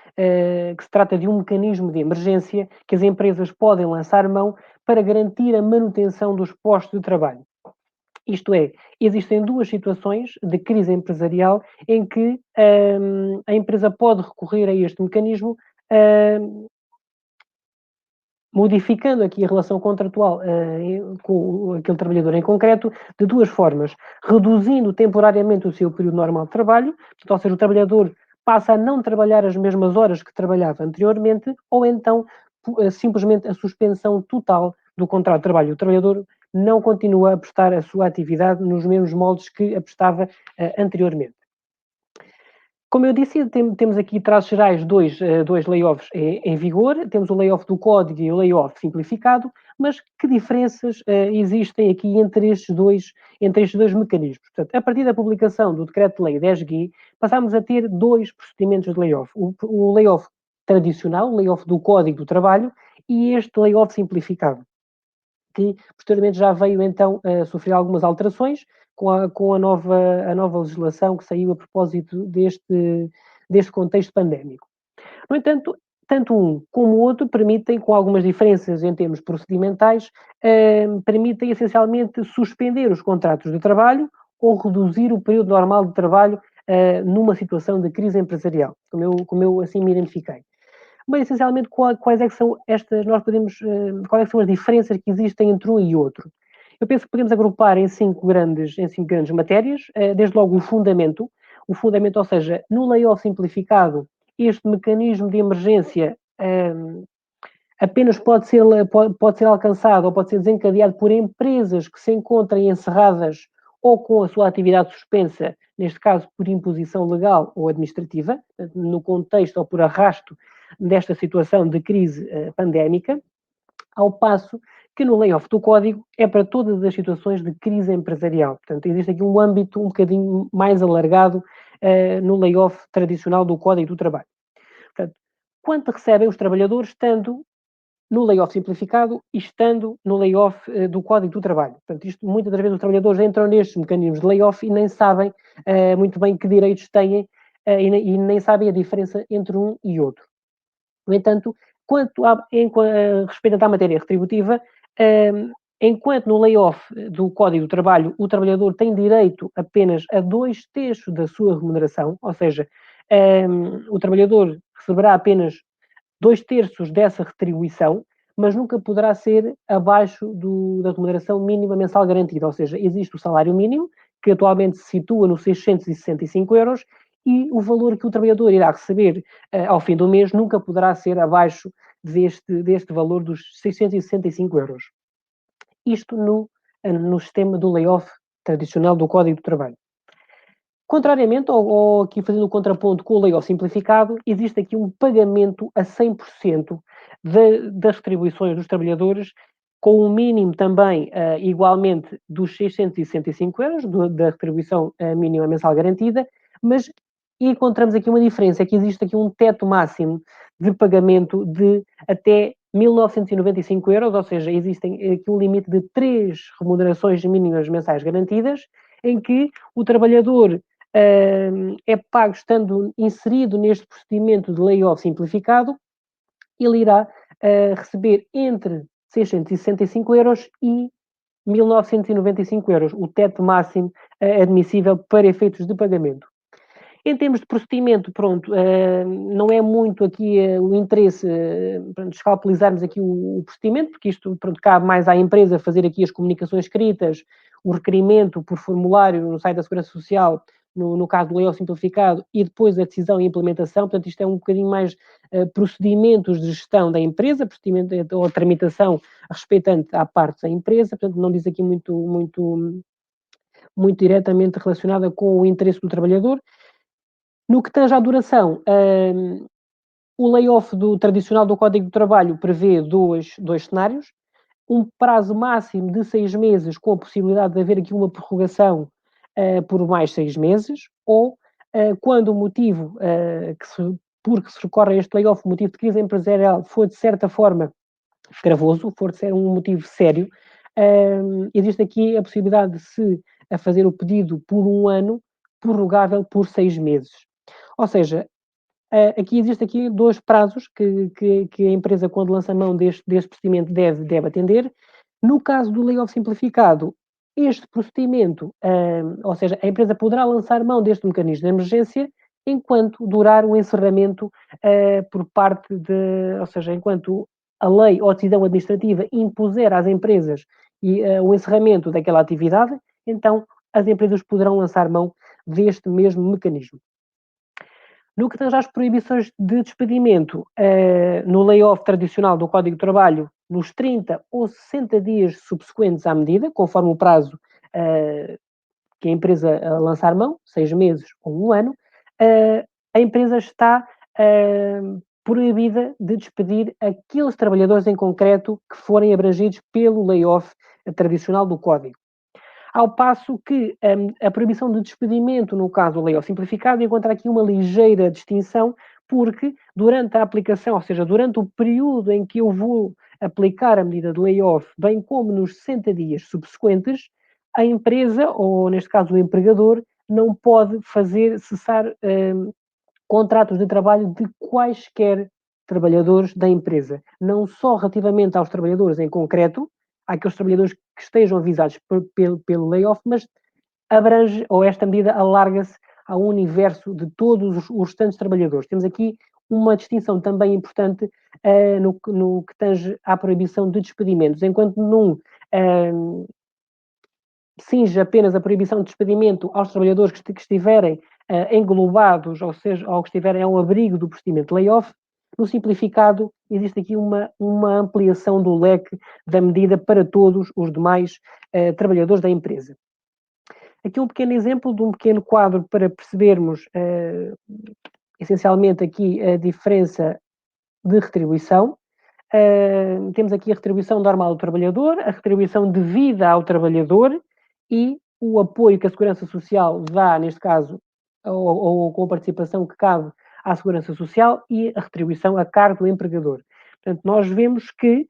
que se trata de um mecanismo de emergência que as empresas podem lançar mão para garantir a manutenção dos postos de trabalho. Isto é, existem 2 situações de crise empresarial em que a empresa pode recorrer a este mecanismo modificando aqui a relação contratual com aquele trabalhador em concreto de 2 formas. Reduzindo temporariamente o seu período normal de trabalho, ou seja, o trabalhador passa a não trabalhar as mesmas horas que trabalhava anteriormente, ou então simplesmente a suspensão total do contrato de trabalho. O trabalhador não continua a prestar a sua atividade nos mesmos moldes que a prestava anteriormente. Como eu disse, temos aqui traços gerais dois layoffs em vigor. Temos o layoff do código e o layoff simplificado, mas que diferenças existem aqui entre estes dois mecanismos? Portanto, a partir da publicação do Decreto-Lei 10-GUI, passámos a ter dois procedimentos de layoff. O layoff tradicional, o layoff do Código do Trabalho, e este layoff simplificado, que posteriormente já veio então a sofrer algumas alterações com a nova legislação que saiu a propósito deste contexto pandémico. No entanto, tanto um como o outro permitem, com algumas diferenças em termos procedimentais, permitem essencialmente suspender os contratos de trabalho ou reduzir o período normal de trabalho numa situação de crise empresarial, como eu assim me identifiquei. Mas, essencialmente, quais é que são quais é que são as diferenças que existem entre um e outro? Eu penso que podemos agrupar em cinco grandes matérias, desde logo o fundamento, ou seja, no layoff simplificado, este mecanismo de emergência apenas pode ser alcançado ou pode ser desencadeado por empresas que se encontrem encerradas ou com a sua atividade suspensa, neste caso por imposição legal ou administrativa, no contexto ou por arrasto desta situação de crise pandémica, ao passo que no layoff do código é para todas as situações de crise empresarial. Portanto, existe aqui um âmbito um bocadinho mais alargado no layoff tradicional do Código do Trabalho. Portanto, quanto recebem os trabalhadores estando no layoff simplificado e estando no layoff do Código do Trabalho. Portanto, isto, muitas das vezes os trabalhadores entram nestes mecanismos de layoff e nem sabem muito bem que direitos têm e nem sabem a diferença entre um e outro. No entanto, respeito à matéria retributiva, enquanto no layoff do Código do Trabalho o trabalhador tem direito apenas a 2/3 da sua remuneração, ou seja, o trabalhador receberá apenas 2/3 dessa retribuição, mas nunca poderá ser abaixo da remuneração mínima mensal garantida, ou seja, existe o salário mínimo, que atualmente se situa nos 665 euros, e o valor que o trabalhador irá receber ao fim do mês nunca poderá ser abaixo deste valor dos 665 euros. Isto no sistema do layoff tradicional do Código do Trabalho. Contrariamente, ou aqui fazendo o contraponto com o layoff simplificado, existe aqui um pagamento a 100% das retribuições dos trabalhadores, com um mínimo também igualmente dos 665 euros da retribuição mínima mensal garantida, mas encontramos aqui uma diferença, é que existe aqui um teto máximo de pagamento de até 1.995 euros, ou seja, existem aqui um limite de 3 remunerações mínimas mensais garantidas, em que o trabalhador é pago estando inserido neste procedimento de layoff simplificado, ele irá receber entre 665 euros e 1.995 euros, o teto máximo admissível para efeitos de pagamento. Em termos de procedimento, pronto, não é muito aqui o interesse de escalpelizarmos aqui o procedimento, porque isto, pronto, cabe mais à empresa fazer aqui as comunicações escritas, o requerimento por formulário no site da Segurança Social, no caso do layoff simplificado, e depois a decisão e implementação. Portanto, isto é um bocadinho mais procedimentos de gestão da empresa, procedimento ou tramitação respeitante à parte da empresa. Portanto, não diz aqui muito diretamente relacionada com o interesse do trabalhador. No que tange à duração, o layoff tradicional do Código do Trabalho prevê dois cenários: um prazo máximo de 6 meses, com a possibilidade de haver aqui uma prorrogação por mais 6 meses, ou quando o motivo porque se recorre a este layoff, o motivo de crise empresarial for de certa forma gravoso, for ser um motivo sério, existe aqui a possibilidade de se fazer o pedido por 1 ano, prorrogável por 6 meses. Ou seja, aqui existe aqui 2 prazos que a empresa, quando lança a mão deste procedimento, deve atender. No caso do layoff simplificado, este procedimento, ou seja, a empresa poderá lançar mão deste mecanismo de emergência enquanto durar o encerramento por parte ou seja, enquanto a lei ou a decisão administrativa impuser às empresas o encerramento daquela atividade, então as empresas poderão lançar mão deste mesmo mecanismo. No que tange às proibições de despedimento, no layoff tradicional do Código de Trabalho, nos 30 ou 60 dias subsequentes à medida, conforme o prazo que a empresa lançar mão, 6 meses ou 1 ano, a empresa está proibida de despedir aqueles trabalhadores em concreto que forem abrangidos pelo layoff tradicional do Código. Ao passo que a proibição de despedimento, no caso do layoff simplificado, encontra aqui uma ligeira distinção, porque durante a aplicação, ou seja, durante o período em que eu vou aplicar a medida de layoff, bem como nos 60 dias subsequentes, a empresa, ou neste caso o empregador, não pode fazer cessar contratos de trabalho de quaisquer trabalhadores da empresa. Não só relativamente aos trabalhadores em concreto, àqueles trabalhadores que estejam visados pelo layoff, mas abrange, ou esta medida alarga-se ao universo de todos os restantes trabalhadores. Temos aqui uma distinção também importante no que tange à proibição de despedimentos. Enquanto num cinge apenas a proibição de despedimento aos trabalhadores que estiverem englobados, ou seja, ou que estiverem ao abrigo do procedimento de layoff, no simplificado existe aqui uma ampliação do leque da medida para todos os demais trabalhadores da empresa. Aqui um pequeno exemplo de um pequeno quadro para percebermos essencialmente aqui a diferença de retribuição. Temos aqui a retribuição normal do trabalhador, a retribuição devida ao trabalhador e o apoio que a Segurança Social dá, neste caso, ou com a participação que cabe à Segurança Social e a retribuição a cargo do empregador. Portanto, nós vemos que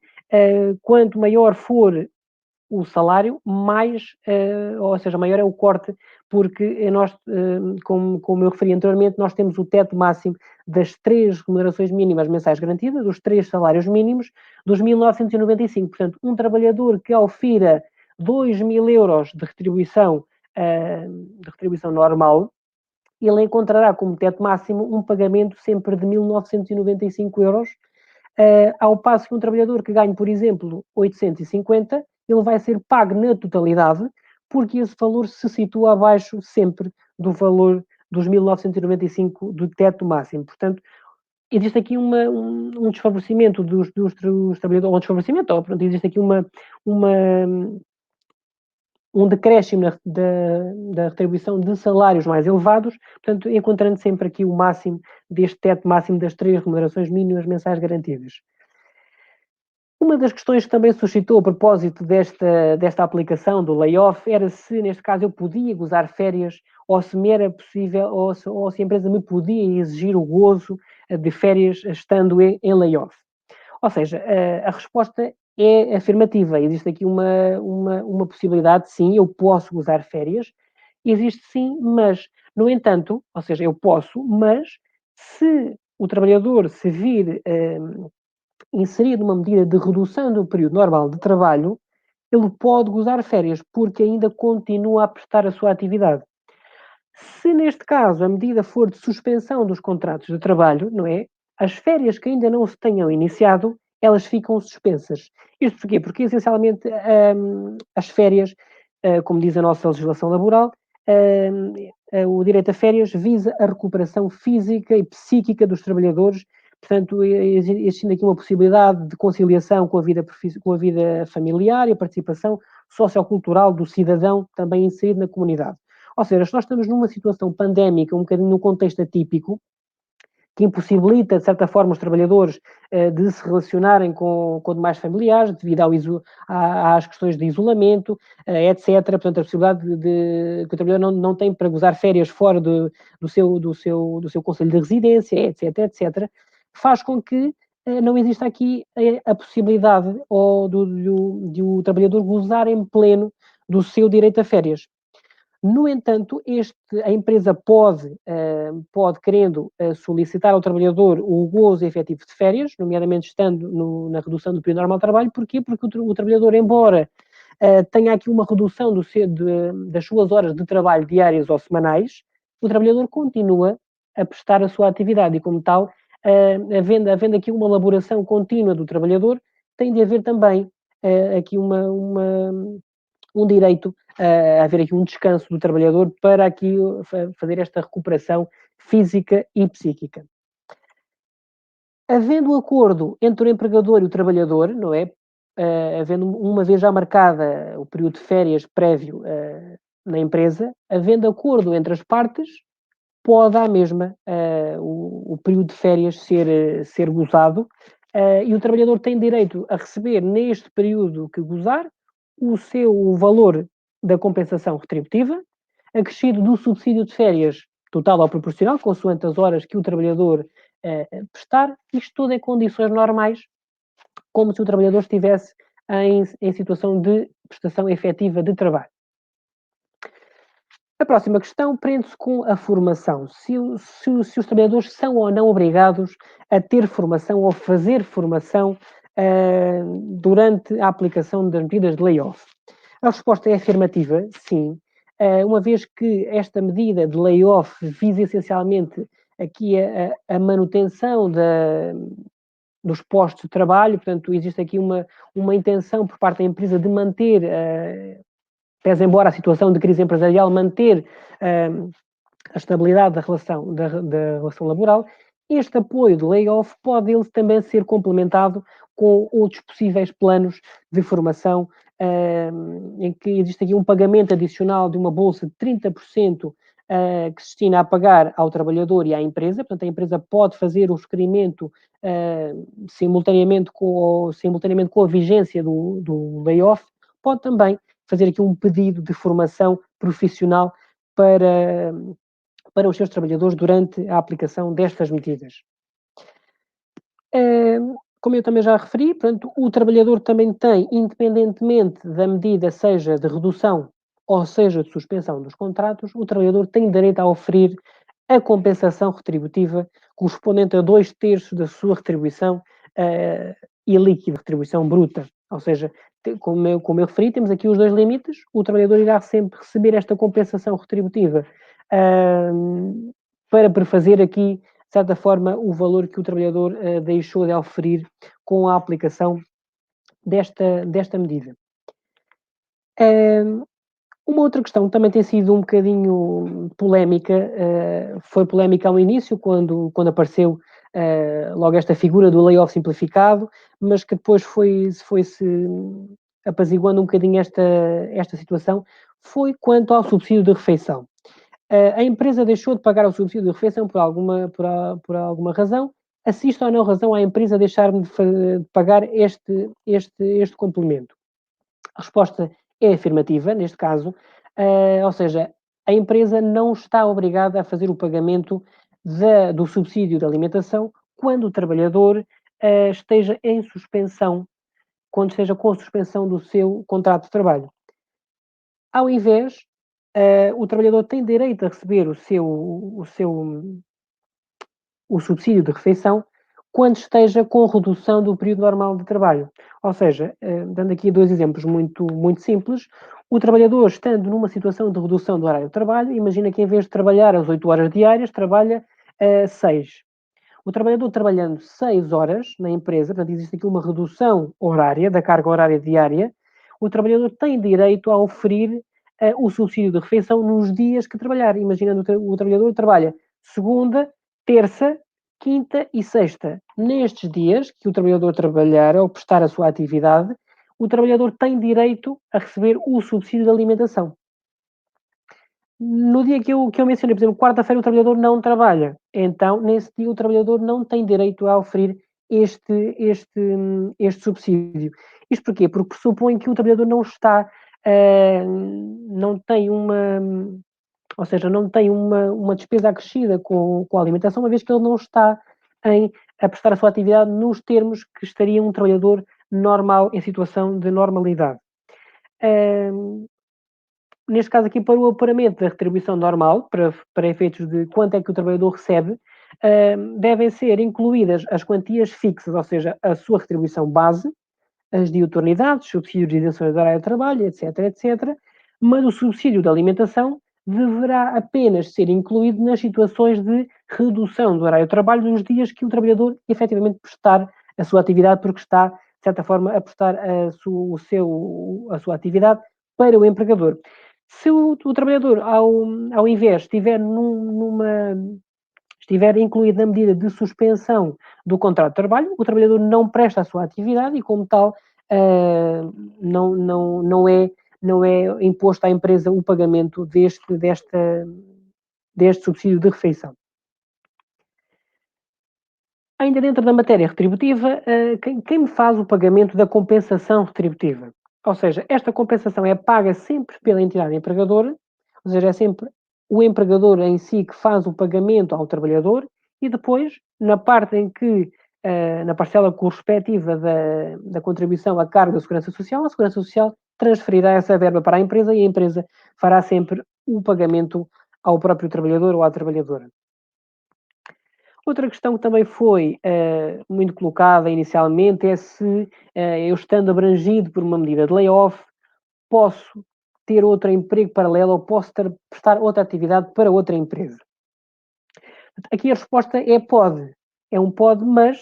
quanto maior for o salário, mais, ou seja, maior é o corte, porque nós, como eu referi anteriormente, nós temos o teto máximo das 3 remunerações mínimas mensais garantidas, dos 3 salários mínimos, dos 1995. Portanto, um trabalhador que aufira 2.000 euros de retribuição normal, ele encontrará como teto máximo um pagamento sempre de 1.995 euros, ao passo que um trabalhador que ganhe, por exemplo, 850, ele vai ser pago na totalidade, porque esse valor se situa abaixo sempre do valor dos 1.995 do teto máximo. Portanto, existe aqui um desfavorecimento dos trabalhadores, ou um desfavorecimento, ou pronto, existe aqui um decréscimo da retribuição de salários mais elevados, portanto, encontrando sempre aqui o máximo deste teto máximo das 3 remunerações mínimas mensais garantidas. Uma das questões que também suscitou a propósito desta aplicação do layoff era se, neste caso, eu podia gozar férias ou se me era possível, ou se a empresa me podia exigir o gozo de férias estando em layoff. Ou seja, a resposta é afirmativa. Existe aqui uma possibilidade, sim, eu posso gozar férias. Existe sim, mas, no entanto, ou seja, eu posso, mas se o trabalhador se vir inserido numa medida de redução do período normal de trabalho, ele pode gozar férias, porque ainda continua a prestar a sua atividade. Se neste caso a medida for de suspensão dos contratos de trabalho, não é? As férias que ainda não se tenham iniciado, elas ficam suspensas. Isto porquê? Porque essencialmente as férias, como diz a nossa legislação laboral, o direito a férias visa a recuperação física e psíquica dos trabalhadores. Portanto, existindo aqui uma possibilidade de conciliação com a vida familiar e a participação sociocultural do cidadão também inserido na comunidade. Ou seja, se nós estamos numa situação pandémica, um bocadinho num contexto atípico, que impossibilita, de certa forma, os trabalhadores de se relacionarem com demais familiares, devido às questões de isolamento, etc. Portanto, a possibilidade que o trabalhador não tem para gozar férias fora do seu conselho de residência, etc., etc., faz com que não exista aqui a possibilidade de o trabalhador gozar em pleno do seu direito a férias. No entanto, a empresa pode querendo, solicitar ao trabalhador o gozo efetivo de férias, nomeadamente estando na redução do período normal de trabalho. Porquê? Porque o trabalhador, embora tenha aqui uma redução das suas horas de trabalho diárias ou semanais, o trabalhador continua a prestar a sua atividade e, como tal, havendo aqui uma elaboração contínua do trabalhador, tem de haver também aqui um direito a haver aqui um descanso do trabalhador para aqui fazer esta recuperação física e psíquica. Havendo um acordo entre o empregador e o trabalhador, não é? Havendo uma vez já marcada o período de férias prévio na empresa, havendo acordo entre as partes, pode à mesma o período de férias ser gozado, e o trabalhador tem direito a receber neste período que gozar o valor da compensação retributiva, acrescido do subsídio de férias total ou proporcional, consoante as horas que o trabalhador prestar, isto tudo em condições normais, como se o trabalhador estivesse em situação de prestação efetiva de trabalho. A próxima questão prende-se com a formação. Se os trabalhadores são ou não obrigados a ter formação ou fazer formação durante a aplicação das medidas de layoff. A resposta é afirmativa, sim, uma vez que esta medida de layoff visa essencialmente aqui a manutenção dos postos de trabalho, portanto, existe aqui uma intenção por parte da empresa de manter, pese embora a situação de crise empresarial, manter a estabilidade da relação laboral. Este apoio de layoff pode ele também ser complementado com outros possíveis planos de formação, em que existe aqui um pagamento adicional de uma bolsa de 30% que se destina a pagar ao trabalhador e à empresa. Portanto, a empresa pode fazer o requerimento simultaneamente com a vigência do layoff, pode também fazer aqui um pedido de formação profissional para os seus trabalhadores durante a aplicação destas medidas. Como eu também já referi, portanto, o trabalhador também tem, independentemente da medida seja de redução ou seja de suspensão dos contratos, o trabalhador tem direito a oferir a compensação retributiva correspondente a 2/3 da sua retribuição e líquida, retribuição bruta. Ou seja, como eu referi, temos aqui os dois limites. O trabalhador irá sempre receber esta compensação retributiva para prefazer aqui, de certa forma, o valor que o trabalhador deixou de oferir com a aplicação desta medida. Uma outra questão que também tem sido um bocadinho polémica, foi polémica ao início, quando apareceu logo esta figura do layoff simplificado, mas que depois foi-se apaziguando um bocadinho esta situação, foi quanto ao subsídio de refeição. A empresa deixou de pagar o subsídio de refeição por alguma razão. Assiste ou não razão à empresa deixar-me de pagar este complemento? A resposta é afirmativa, neste caso, ou seja, a empresa não está obrigada a fazer o pagamento do subsídio de alimentação quando o trabalhador esteja em suspensão, quando esteja com a suspensão do seu contrato de trabalho. Ao invés, o trabalhador tem direito a receber o subsídio de refeição quando esteja com redução do período normal de trabalho. Ou seja, dando aqui dois exemplos muito, muito simples, o trabalhador estando numa situação de redução do horário de trabalho, imagina que em vez de trabalhar as 8 horas diárias, trabalha 6. O trabalhador trabalhando 6 horas na empresa, portanto existe aqui uma redução horária, da carga horária diária, o trabalhador tem direito a oferir o subsídio de refeição nos dias que trabalhar. Imaginando o trabalhador trabalha segunda, terça, quinta e sexta. Nestes dias que o trabalhador trabalhar ou prestar a sua atividade, o trabalhador tem direito a receber o subsídio de alimentação. No dia que eu mencionei, por exemplo, quarta-feira o trabalhador não trabalha. Então, nesse dia, o trabalhador não tem direito a oferir este subsídio. Isto porquê? Porque pressupõe que o trabalhador não está, não tem ou seja, não tem uma despesa acrescida com a alimentação, uma vez que ele não está a prestar a sua atividade nos termos que estaria um trabalhador normal, em situação de normalidade. Neste caso aqui, para o apuramento da retribuição normal, para efeitos de quanto é que o trabalhador recebe, devem ser incluídas as quantias fixas, ou seja, a sua retribuição base, as diuturnidades, subsídios de isenções de horário de trabalho, etc., etc., mas o subsídio de alimentação deverá apenas ser incluído nas situações de redução do horário de trabalho nos dias que o trabalhador efetivamente prestar a sua atividade, porque está, de certa forma, a prestar a sua atividade para o empregador. Se o trabalhador, ao invés, estiver incluído na medida de suspensão do contrato de trabalho, o trabalhador não presta a sua atividade e, como tal, não é imposto à empresa o pagamento deste subsídio de refeição. Ainda dentro da matéria retributiva, quem me faz o pagamento da compensação retributiva? Ou seja, esta compensação é paga sempre pela entidade empregadora, ou seja, é sempre o empregador em si que faz o pagamento ao trabalhador e depois, na parte em que, na parcela correspectiva da contribuição à carga da Segurança Social, a Segurança Social transferirá essa verba para a empresa e a empresa fará sempre o pagamento ao próprio trabalhador ou à trabalhadora. Outra questão que também foi muito colocada inicialmente é se eu estando abrangido por uma medida de layoff, posso ter outro emprego paralelo ou posso prestar outra atividade para outra empresa. Aqui a resposta é pode. É um pode, mas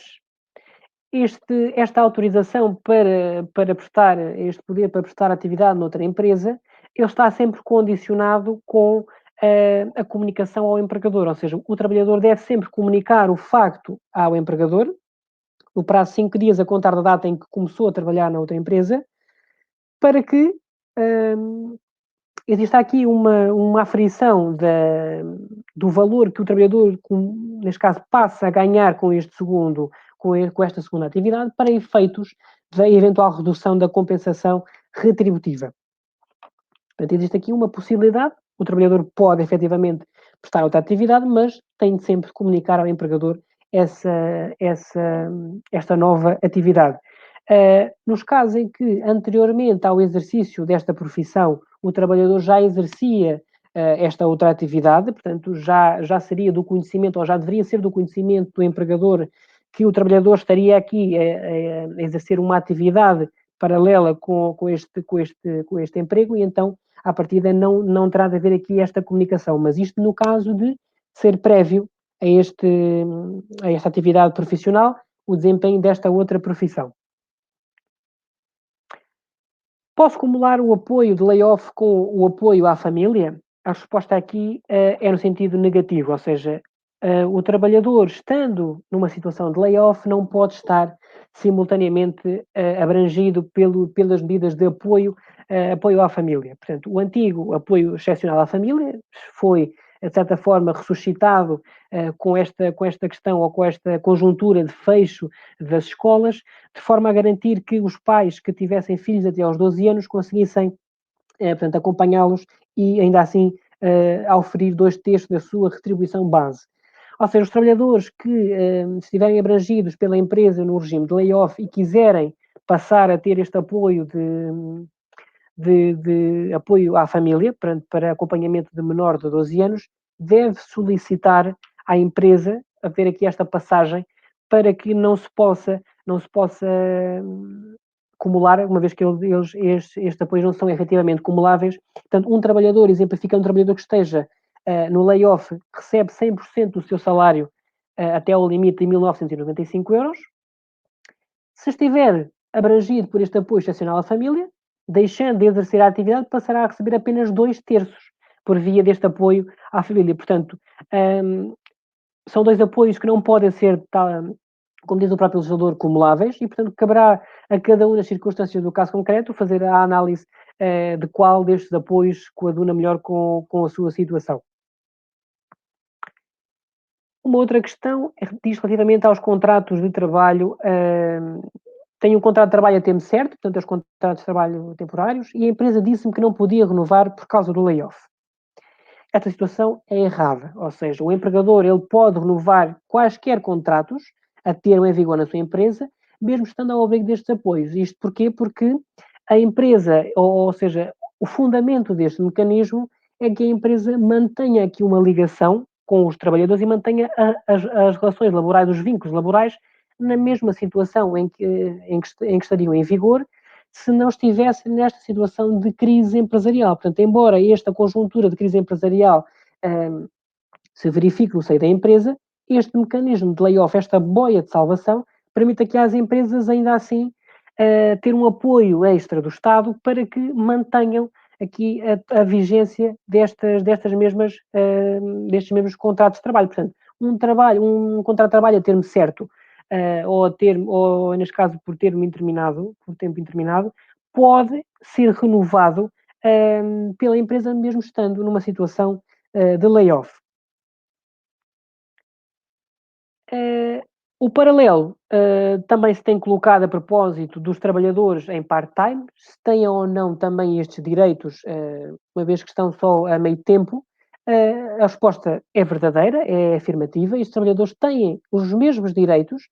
esta autorização para prestar, este poder para prestar atividade noutra empresa, ele está sempre condicionado com a comunicação ao empregador, ou seja, o trabalhador deve sempre comunicar o facto ao empregador, no prazo de 5 dias a contar da data em que começou a trabalhar na outra empresa, para que exista aqui uma aferição do valor que o trabalhador, neste caso, passa a ganhar com esta segunda atividade, para efeitos da eventual redução da compensação retributiva. Portanto, existe aqui uma possibilidade, o trabalhador pode efetivamente prestar outra atividade, mas tem de sempre comunicar ao empregador esta nova atividade. Nos casos em que, anteriormente ao exercício desta profissão, o trabalhador já exercia esta outra atividade, portanto, já seria do conhecimento, ou já deveria ser do conhecimento do empregador, que o trabalhador estaria aqui a exercer uma atividade paralela com este emprego, e então, à partida, não terá de haver aqui esta comunicação. Mas isto no caso de ser prévio a esta atividade profissional, o desempenho desta outra profissão. Posso acumular o apoio de layoff com o apoio à família? A resposta aqui é no sentido negativo, ou seja, o trabalhador, estando numa situação de layoff, não pode estar simultaneamente abrangido pelas medidas de apoio à família. Portanto, o antigo apoio excepcional à família foi, de certa forma, ressuscitado com esta questão ou com esta conjuntura de fecho das escolas, de forma a garantir que os pais que tivessem filhos até aos 12 anos conseguissem, portanto, acompanhá-los e, ainda assim, oferir 2/3 da sua retribuição base. Ou seja, os trabalhadores que estiverem abrangidos pela empresa no regime de layoff e quiserem passar a ter este apoio de apoio à família, para acompanhamento de menor de 12 anos, deve solicitar à empresa haver aqui esta passagem para que não se possa acumular, uma vez que estes apoios não são efetivamente cumuláveis. Portanto, um trabalhador, exemplificando um trabalhador que esteja no layoff, recebe 100% do seu salário até ao limite de 1.995 euros. Se estiver abrangido por este apoio excepcional à família, deixando de exercer a atividade, passará a receber apenas 2/3 por via deste apoio à família. Portanto, são dois apoios que não podem ser, como diz o próprio legislador, cumuláveis, e, portanto, caberá a cada uma das circunstâncias do caso concreto fazer a análise de qual destes apoios coaduna melhor com a sua situação. Uma outra questão diz relativamente aos contratos de trabalho. Tenho um contrato de trabalho a tempo certo, portanto, os contratos de trabalho temporários, e a empresa disse-me que não podia renovar por causa do layoff. Esta situação é errada, ou seja, o empregador ele pode renovar quaisquer contratos a termo em vigor na sua empresa, mesmo estando ao abrigo destes apoios. Isto porquê? Porque a empresa, ou seja, o fundamento deste mecanismo é que a empresa mantenha aqui uma ligação com os trabalhadores e mantenha as relações laborais, os vínculos laborais, na mesma situação em que estariam em vigor, se não estivesse nesta situação de crise empresarial. Portanto, embora esta conjuntura de crise empresarial se verifique no seio da empresa, este mecanismo de layoff, esta boia de salvação, permite aqui às empresas, ainda assim, ter um apoio extra do Estado para que mantenham aqui a vigência destes mesmos contratos de trabalho. Portanto, um contrato de trabalho a termo certo, ou neste caso por tempo indeterminado, pode ser renovado pela empresa mesmo estando numa situação de layoff. O paralelo também se tem colocado a propósito dos trabalhadores em part-time, se têm ou não também estes direitos, uma vez que estão só a meio tempo. A resposta é verdadeira, é afirmativa, e os trabalhadores têm os mesmos direitos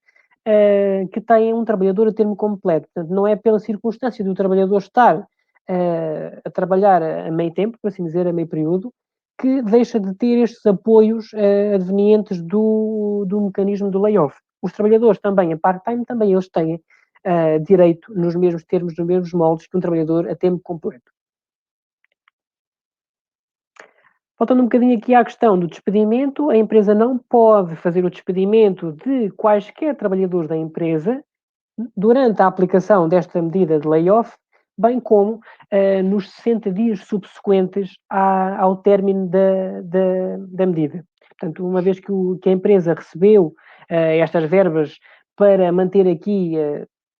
que tem um trabalhador a termo completo. Portanto, não é pela circunstância do trabalhador estar a trabalhar a meio tempo, por assim dizer, a meio período, que deixa de ter estes apoios advenientes do mecanismo do layoff. Os trabalhadores também, em part-time, também eles têm direito nos mesmos termos, nos mesmos moldes que um trabalhador a tempo completo. Faltando um bocadinho aqui à questão do despedimento, a empresa não pode fazer o despedimento de quaisquer trabalhadores da empresa durante a aplicação desta medida de layoff, bem como nos 60 dias subsequentes ao término da medida. Portanto, uma vez que a empresa recebeu estas verbas para manter aqui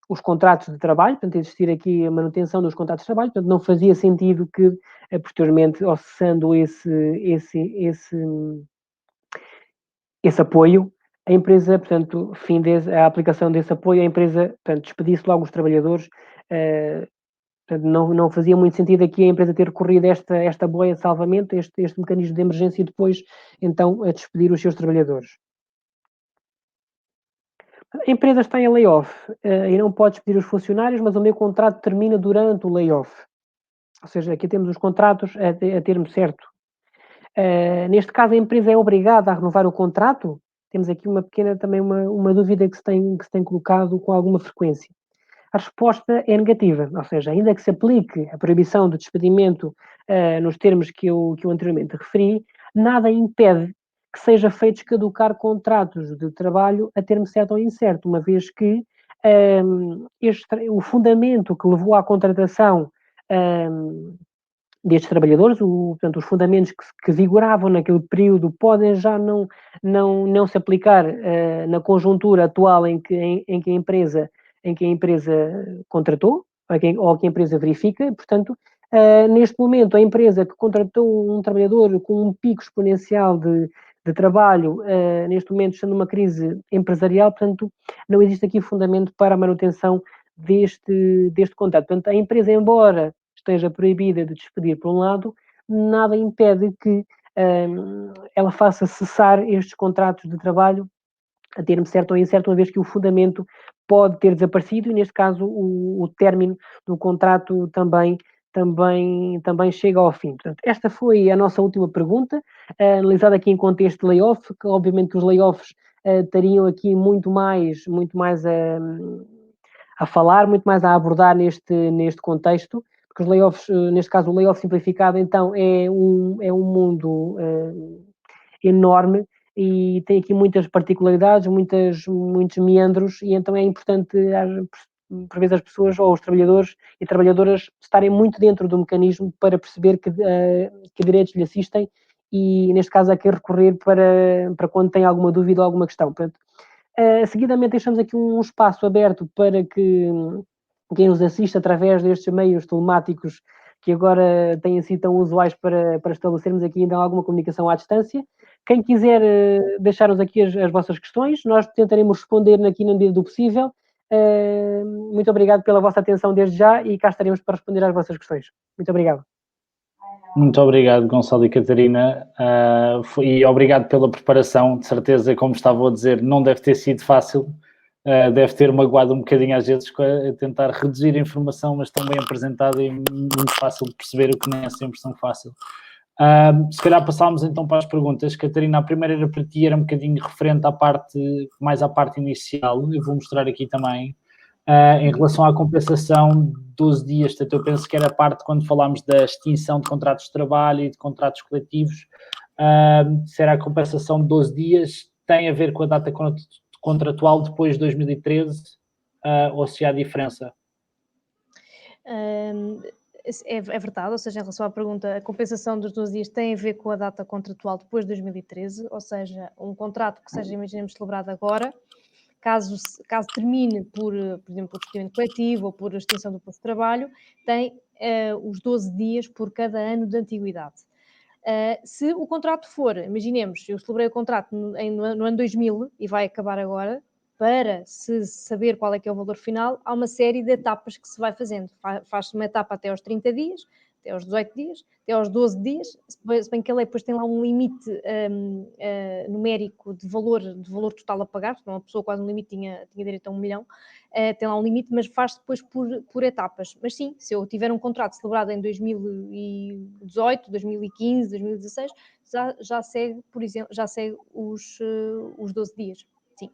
os contratos de trabalho, portanto, existir aqui a manutenção dos contratos de trabalho, portanto, não fazia sentido que, posteriormente, ou cessando esse apoio, a empresa, portanto, a aplicação desse apoio, a empresa, portanto, despedisse logo os trabalhadores. Portanto, não fazia muito sentido aqui a empresa ter recorrido a esta boia de salvamento, este mecanismo de emergência e depois, então, a despedir os seus trabalhadores. A empresa está em layoff e não pode despedir os funcionários, mas o meu contrato termina durante o layoff. Ou seja, aqui temos os contratos a termo certo. Neste caso, a empresa é obrigada a renovar o contrato? Temos aqui também uma dúvida que se tem colocado com alguma frequência. A resposta é negativa, ou seja, ainda que se aplique a proibição do despedimento nos termos que eu anteriormente referi, nada impede que seja feitos caducar contratos de trabalho a termo certo ou incerto, uma vez que o fundamento que levou à contratação destes trabalhadores, portanto, os fundamentos que vigoravam naquele período podem já não se aplicar na conjuntura atual em que a empresa contratou, ou que a empresa verifica. Portanto, neste momento, a empresa que contratou um trabalhador com um pico exponencial de trabalho, neste momento estando numa crise empresarial, portanto, não existe aqui fundamento para a manutenção deste contrato. Portanto, a empresa, embora esteja proibida de despedir por um lado, nada impede que ela faça cessar estes contratos de trabalho a termo certo ou incerto, uma vez que o fundamento pode ter desaparecido e, neste caso, o término do contrato também chega ao fim. Portanto, esta foi a nossa última pergunta, analisada aqui em contexto de layoff, que obviamente os layoffs teriam aqui muito mais a falar, muito mais a abordar neste contexto, porque os layoffs, neste caso o layoff simplificado, então é um mundo enorme e tem aqui muitas particularidades, muitos meandros, e então é importante, por vezes, as pessoas ou os trabalhadores e trabalhadoras estarem muito dentro do mecanismo para perceber que direitos lhe assistem e, neste caso, a quem recorrer para quando tem alguma dúvida ou alguma questão. Portanto, seguidamente deixamos aqui um espaço aberto para que quem nos assiste através destes meios telemáticos que agora têm sido tão usuais para estabelecermos aqui ainda alguma comunicação à distância. Quem quiser deixar-nos aqui as vossas questões, nós tentaremos responder aqui na medida do possível. Muito obrigado pela vossa atenção desde já e cá estaremos para responder às vossas questões. Muito obrigado. Muito obrigado, Gonçalo e Catarina, e obrigado pela preparação. De certeza, como estava a dizer, não deve ter sido fácil, deve ter magoado um bocadinho às vezes a tentar reduzir a informação, mas tão bem apresentada e muito fácil de perceber, o que nem é sempre tão fácil. Se calhar passámos então para as perguntas. Catarina, a primeira era para ti, era um bocadinho referente mais à parte inicial. Eu vou mostrar aqui também. Em relação à compensação de 12 dias, portanto, eu penso que era a parte quando falámos da extinção de contratos de trabalho e de contratos coletivos. Será a compensação de 12 dias tem a ver com a data contratual depois de 2013 ou se há diferença? É verdade, ou seja, em relação à pergunta, a compensação dos 12 dias tem a ver com a data contratual depois de 2013, ou seja, um contrato que seja, imaginemos, celebrado agora, caso termine por exemplo, por despedimento coletivo ou por extinção do posto de trabalho, tem os 12 dias por cada ano de antiguidade. Se o contrato for, imaginemos, eu celebrei o contrato no ano 2000 e vai acabar agora, para se saber qual é que é o valor final, há uma série de etapas que se vai fazendo. Faz-se uma etapa até aos 30 dias, até aos 18 dias, até aos 12 dias, se bem que a lei depois tem lá um limite numérico de valor total a pagar, porque uma pessoa quase no limite tinha direito a 1 milhão, tem lá um limite, mas faz-se depois por etapas. Mas sim, se eu tiver um contrato celebrado em 2018, 2015, 2016, já segue, por exemplo, os 12 dias. Sim.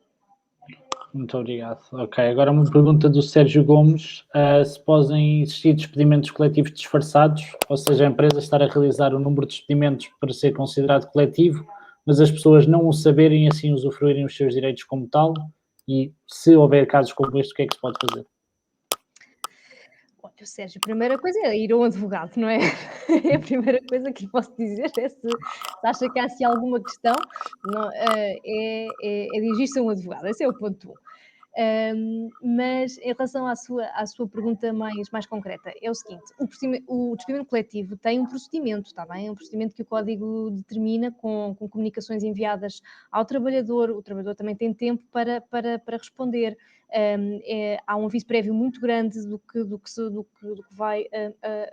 Muito obrigado. Ok, agora uma pergunta do Sérgio Gomes. Se podem existir despedimentos coletivos disfarçados, ou seja, a empresa estar a realizar o número de despedimentos para ser considerado coletivo, mas as pessoas não o saberem e assim usufruírem os seus direitos como tal? E se houver casos como este, o que é que se pode fazer? Olha, Sérgio, a primeira coisa é ir a um advogado, não é? É a primeira coisa que posso dizer é se acha que há assim alguma questão, não, é dirigir-se a um advogado, esse é o ponto 1. Mas em relação à sua pergunta mais concreta, é o seguinte: o despedimento coletivo tem um procedimento, está bem? É um procedimento que o código determina com comunicações enviadas ao trabalhador. O trabalhador também tem tempo para responder. Há um aviso prévio muito grande do que vai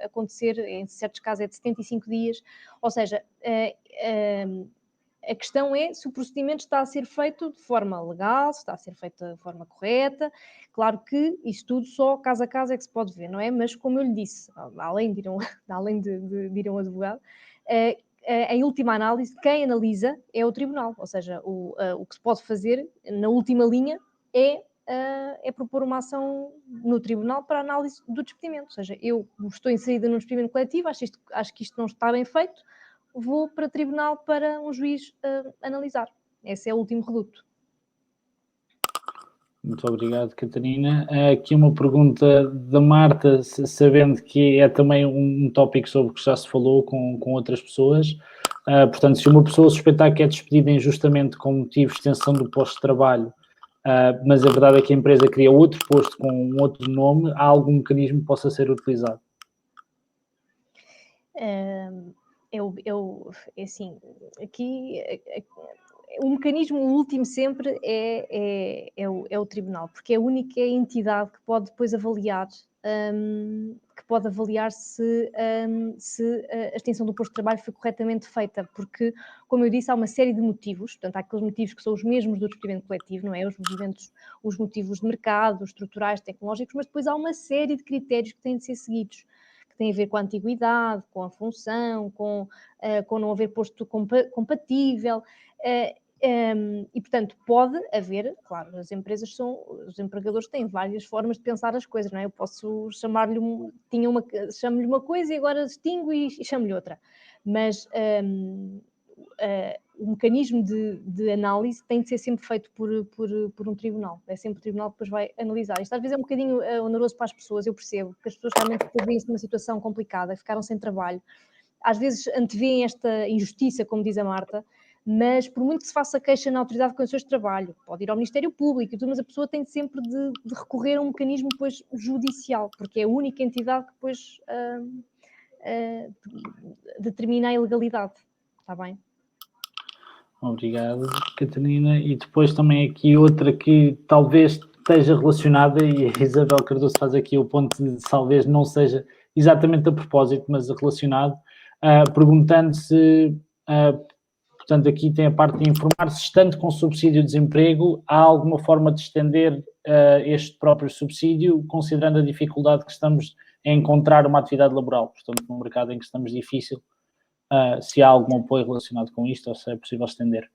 acontecer, em certos casos é de 75 dias, ou seja, a questão é se o procedimento está a ser feito de forma legal, se está a ser feito de forma correta. Claro que isso tudo só caso a caso é que se pode ver, não é? Mas como eu lhe disse, além de ir a um advogado, em última análise, quem analisa é o tribunal, ou seja, o que se pode fazer na última linha é propor uma ação no tribunal para análise do despedimento. Ou seja, eu estou inserida num despedimento coletivo, acho que isto não está bem feito, vou para o tribunal para um juiz analisar. Esse é o último reduto. Muito obrigado, Catarina. Aqui uma pergunta da Marta, sabendo que é também um tópico sobre o que já se falou com outras pessoas. Portanto, se uma pessoa suspeitar que é despedida injustamente com motivo de extensão do posto de trabalho, mas a verdade é que a empresa cria outro posto com um outro nome, há algum mecanismo que possa ser utilizado? Assim, aqui o mecanismo último sempre é o tribunal, porque é a única entidade que pode depois avaliar se a extensão do posto de trabalho foi corretamente feita, porque, como eu disse, há uma série de motivos, portanto, há aqueles motivos que são os mesmos do despedimento coletivo, não é? Os motivos de mercado, estruturais, tecnológicos, mas depois há uma série de critérios que têm de ser seguidos, que têm a ver com a antiguidade, com a função, com não haver posto compatível. E, portanto, pode haver, claro, os empregadores têm várias formas de pensar as coisas, não é? Eu posso chamo-lhe uma coisa e agora distingo e chamo-lhe outra. Mas o mecanismo de análise tem de ser sempre feito por um tribunal. É sempre o tribunal que depois vai analisar. Isto às vezes é um bocadinho oneroso para as pessoas, eu percebo, porque as pessoas realmente veem-se numa situação complicada, ficaram sem trabalho. Às vezes antevêem esta injustiça, como diz a Marta, mas por muito que se faça queixa na Autoridade de Condições de Trabalho, pode ir ao Ministério Público, mas a pessoa tem sempre de recorrer a um mecanismo depois judicial, porque é a única entidade que depois determina a ilegalidade. Está bem? Obrigado, Catarina. E depois também aqui outra que talvez esteja relacionada, e a Isabel Cardoso faz aqui o ponto de talvez não seja exatamente a propósito, mas relacionado, perguntando se, portanto, aqui tem a parte de informar se, estando com subsídio de desemprego, há alguma forma de estender este próprio subsídio, considerando a dificuldade que estamos a encontrar uma atividade laboral, portanto, num mercado em que estamos difícil. Se há algum apoio relacionado com isto ou se é possível estender.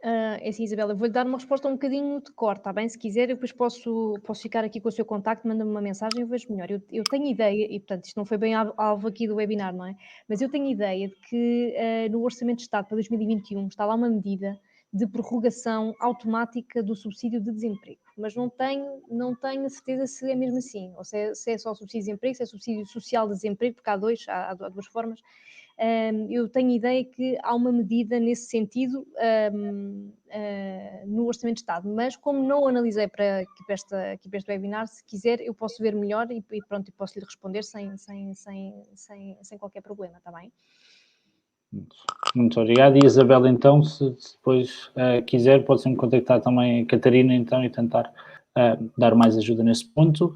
É assim, Isabel, eu vou-lhe dar uma resposta um bocadinho de cor, está bem? Se quiser, eu depois posso ficar aqui com o seu contacto, manda-me uma mensagem e eu vejo melhor. Eu tenho ideia, e portanto isto não foi bem alvo aqui do webinar, não é? Mas eu tenho ideia de que no Orçamento de Estado para 2021 está lá uma medida de prorrogação automática do subsídio de desemprego, mas não tenho a certeza se é mesmo assim, ou se é só subsídio de desemprego, se é subsídio social de desemprego, porque há duas formas. Eu tenho ideia que há uma medida nesse sentido no Orçamento de Estado, mas como não analisei para este webinar, se quiser eu posso ver melhor e pronto, posso lhe responder sem qualquer problema, está bem? Muito obrigado. E Isabel, então, se depois quiser, pode sempre contactar também a Catarina, então, e tentar dar mais ajuda nesse ponto.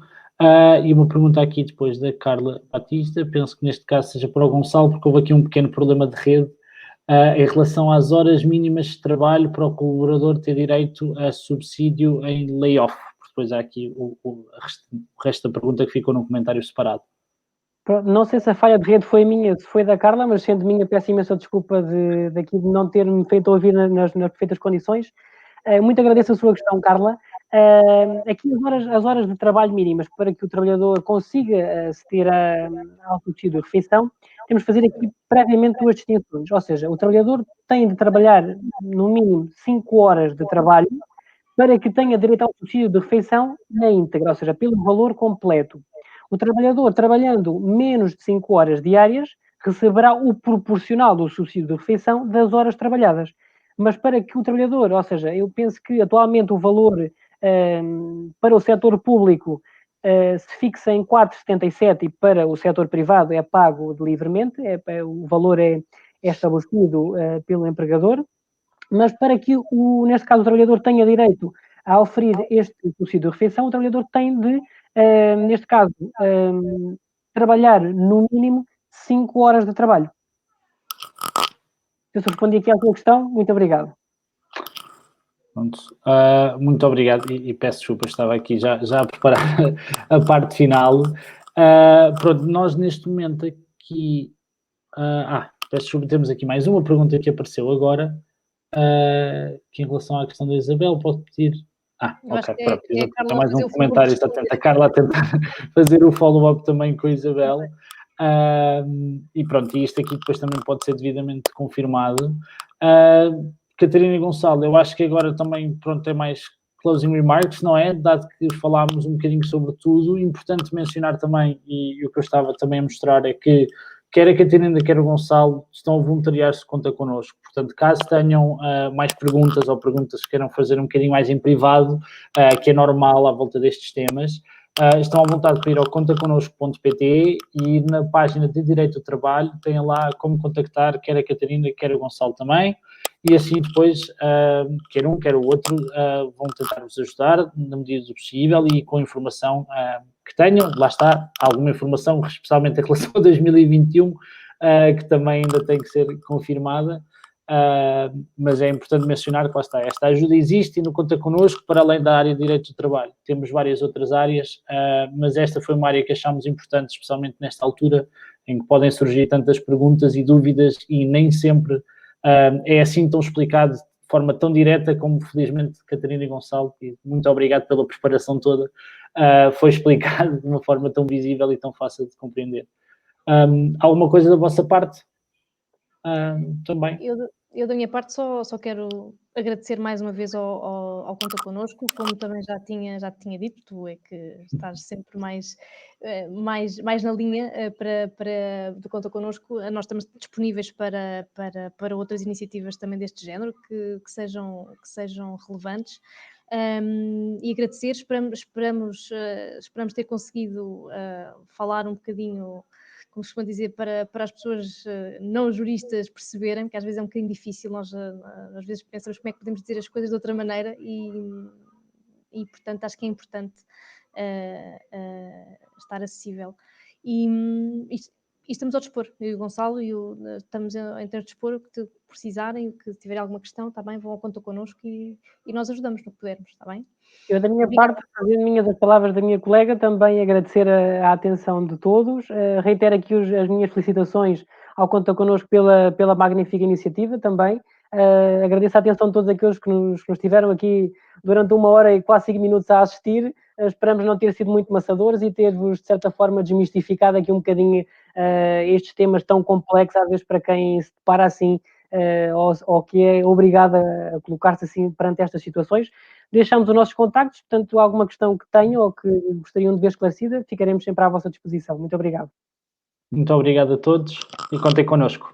E uma pergunta aqui depois da Carla Batista, penso que neste caso seja para o Gonçalo, porque houve aqui um pequeno problema de rede em relação às horas mínimas de trabalho para o colaborador ter direito a subsídio em layoff. Depois há aqui o resto da pergunta que ficou num comentário separado. Não sei se a falha de rede foi minha, se foi da Carla, mas sendo minha, peço imensa desculpa de não ter-me feito ouvir nas perfeitas condições. Muito agradeço a sua questão, Carla. Aqui as horas de trabalho mínimas para que o trabalhador consiga aceder ao subsídio de refeição, temos de fazer aqui previamente duas distinções. Ou seja, o trabalhador tem de trabalhar no mínimo 5 horas de trabalho para que tenha direito ao subsídio de refeição na íntegra, ou seja, pelo valor completo. O trabalhador trabalhando menos de 5 horas diárias receberá o proporcional do subsídio de refeição das horas trabalhadas. Mas para que o trabalhador, ou seja, eu penso que atualmente o valor para o setor público se fixa em 4,77 e para o setor privado é pago livremente, o valor é estabelecido pelo empregador, mas para que, neste caso, o trabalhador tenha direito a oferir este subsídio de refeição, o trabalhador tem de, neste caso, trabalhar no mínimo 5 horas de trabalho. Eu respondi aqui à sua questão, muito obrigado. Pronto. Muito obrigado e peço desculpa, estava aqui já a preparar a parte final. Pronto, nós neste momento aqui... peço desculpa, temos aqui mais uma pergunta que apareceu agora, que em relação à questão da Isabel, posso pedir... ok, pronto, tem mais um comentário, está a Carla a tentar fazer o follow-up também com a Isabel. E pronto, e isto aqui depois também pode ser devidamente confirmado. Catarina e Gonçalo, eu acho que agora também, pronto, é mais closing remarks, não é? Dado que falámos um bocadinho sobre tudo, importante mencionar também, e o que eu estava também a mostrar é que quer a Catarina, quer o Gonçalo estão a voluntariar-se conta connosco. Portanto, caso tenham mais perguntas ou perguntas que queiram fazer um bocadinho mais em privado, que é normal à volta destes temas, estão à vontade para ir ao contaconnosco.pt e na página de Direito do Trabalho têm lá como contactar quer a Catarina, quer o Gonçalo também. E assim depois, quer um, quer o outro, vão tentar-vos ajudar na medida do possível e com a informação que tenham. Lá está, alguma informação, especialmente em relação a 2021, que também ainda tem que ser confirmada. Mas é importante mencionar que lá está, esta ajuda existe e no Conta Connosco, para além da área de Direito do Trabalho. Temos várias outras áreas, mas esta foi uma área que achámos importante, especialmente nesta altura, em que podem surgir tantas perguntas e dúvidas e nem sempre é assim tão explicado de forma tão direta como felizmente Catarina e Gonçalo, e muito obrigado pela preparação toda, foi explicado de uma forma tão visível e tão fácil de compreender. Alguma coisa da vossa parte? Também? Eu da minha parte só quero agradecer mais uma vez ao Conta Connosco, como também já tinha dito, tu é que estás sempre mais na linha do Conta Connosco. Nós estamos disponíveis para outras iniciativas também deste género que sejam relevantes. E agradecer, esperamos ter conseguido falar um bocadinho, como se costuma dizer, para as pessoas não juristas perceberem, porque às vezes é um bocadinho difícil, nós às vezes pensamos como é que podemos dizer as coisas de outra maneira e portanto, acho que é importante estar acessível. E estamos ao dispor, eu e o Gonçalo, estamos em termos de dispor, o que precisarem, o que tiverem alguma questão, está bem, vão ao Conta Connosco e nós ajudamos no que pudermos, está bem? Eu, da minha parte, fazendo minhas as palavras da minha colega, também agradecer a atenção de todos. Reitero aqui as minhas felicitações ao Conta Connosco pela magnífica iniciativa também. Agradeço a atenção de todos aqueles que nos tiveram aqui durante 1 hora e quase 5 minutos a assistir. Esperamos não ter sido muito maçadores e ter-vos, de certa forma, desmistificado aqui um bocadinho estes temas tão complexos, às vezes para quem se depara assim ou que é obrigado a colocar-se assim perante estas situações. Deixamos os nossos contactos, portanto, alguma questão que tenham ou que gostariam de ver esclarecida, ficaremos sempre à vossa disposição. Muito obrigado. Muito obrigado a todos e contem connosco.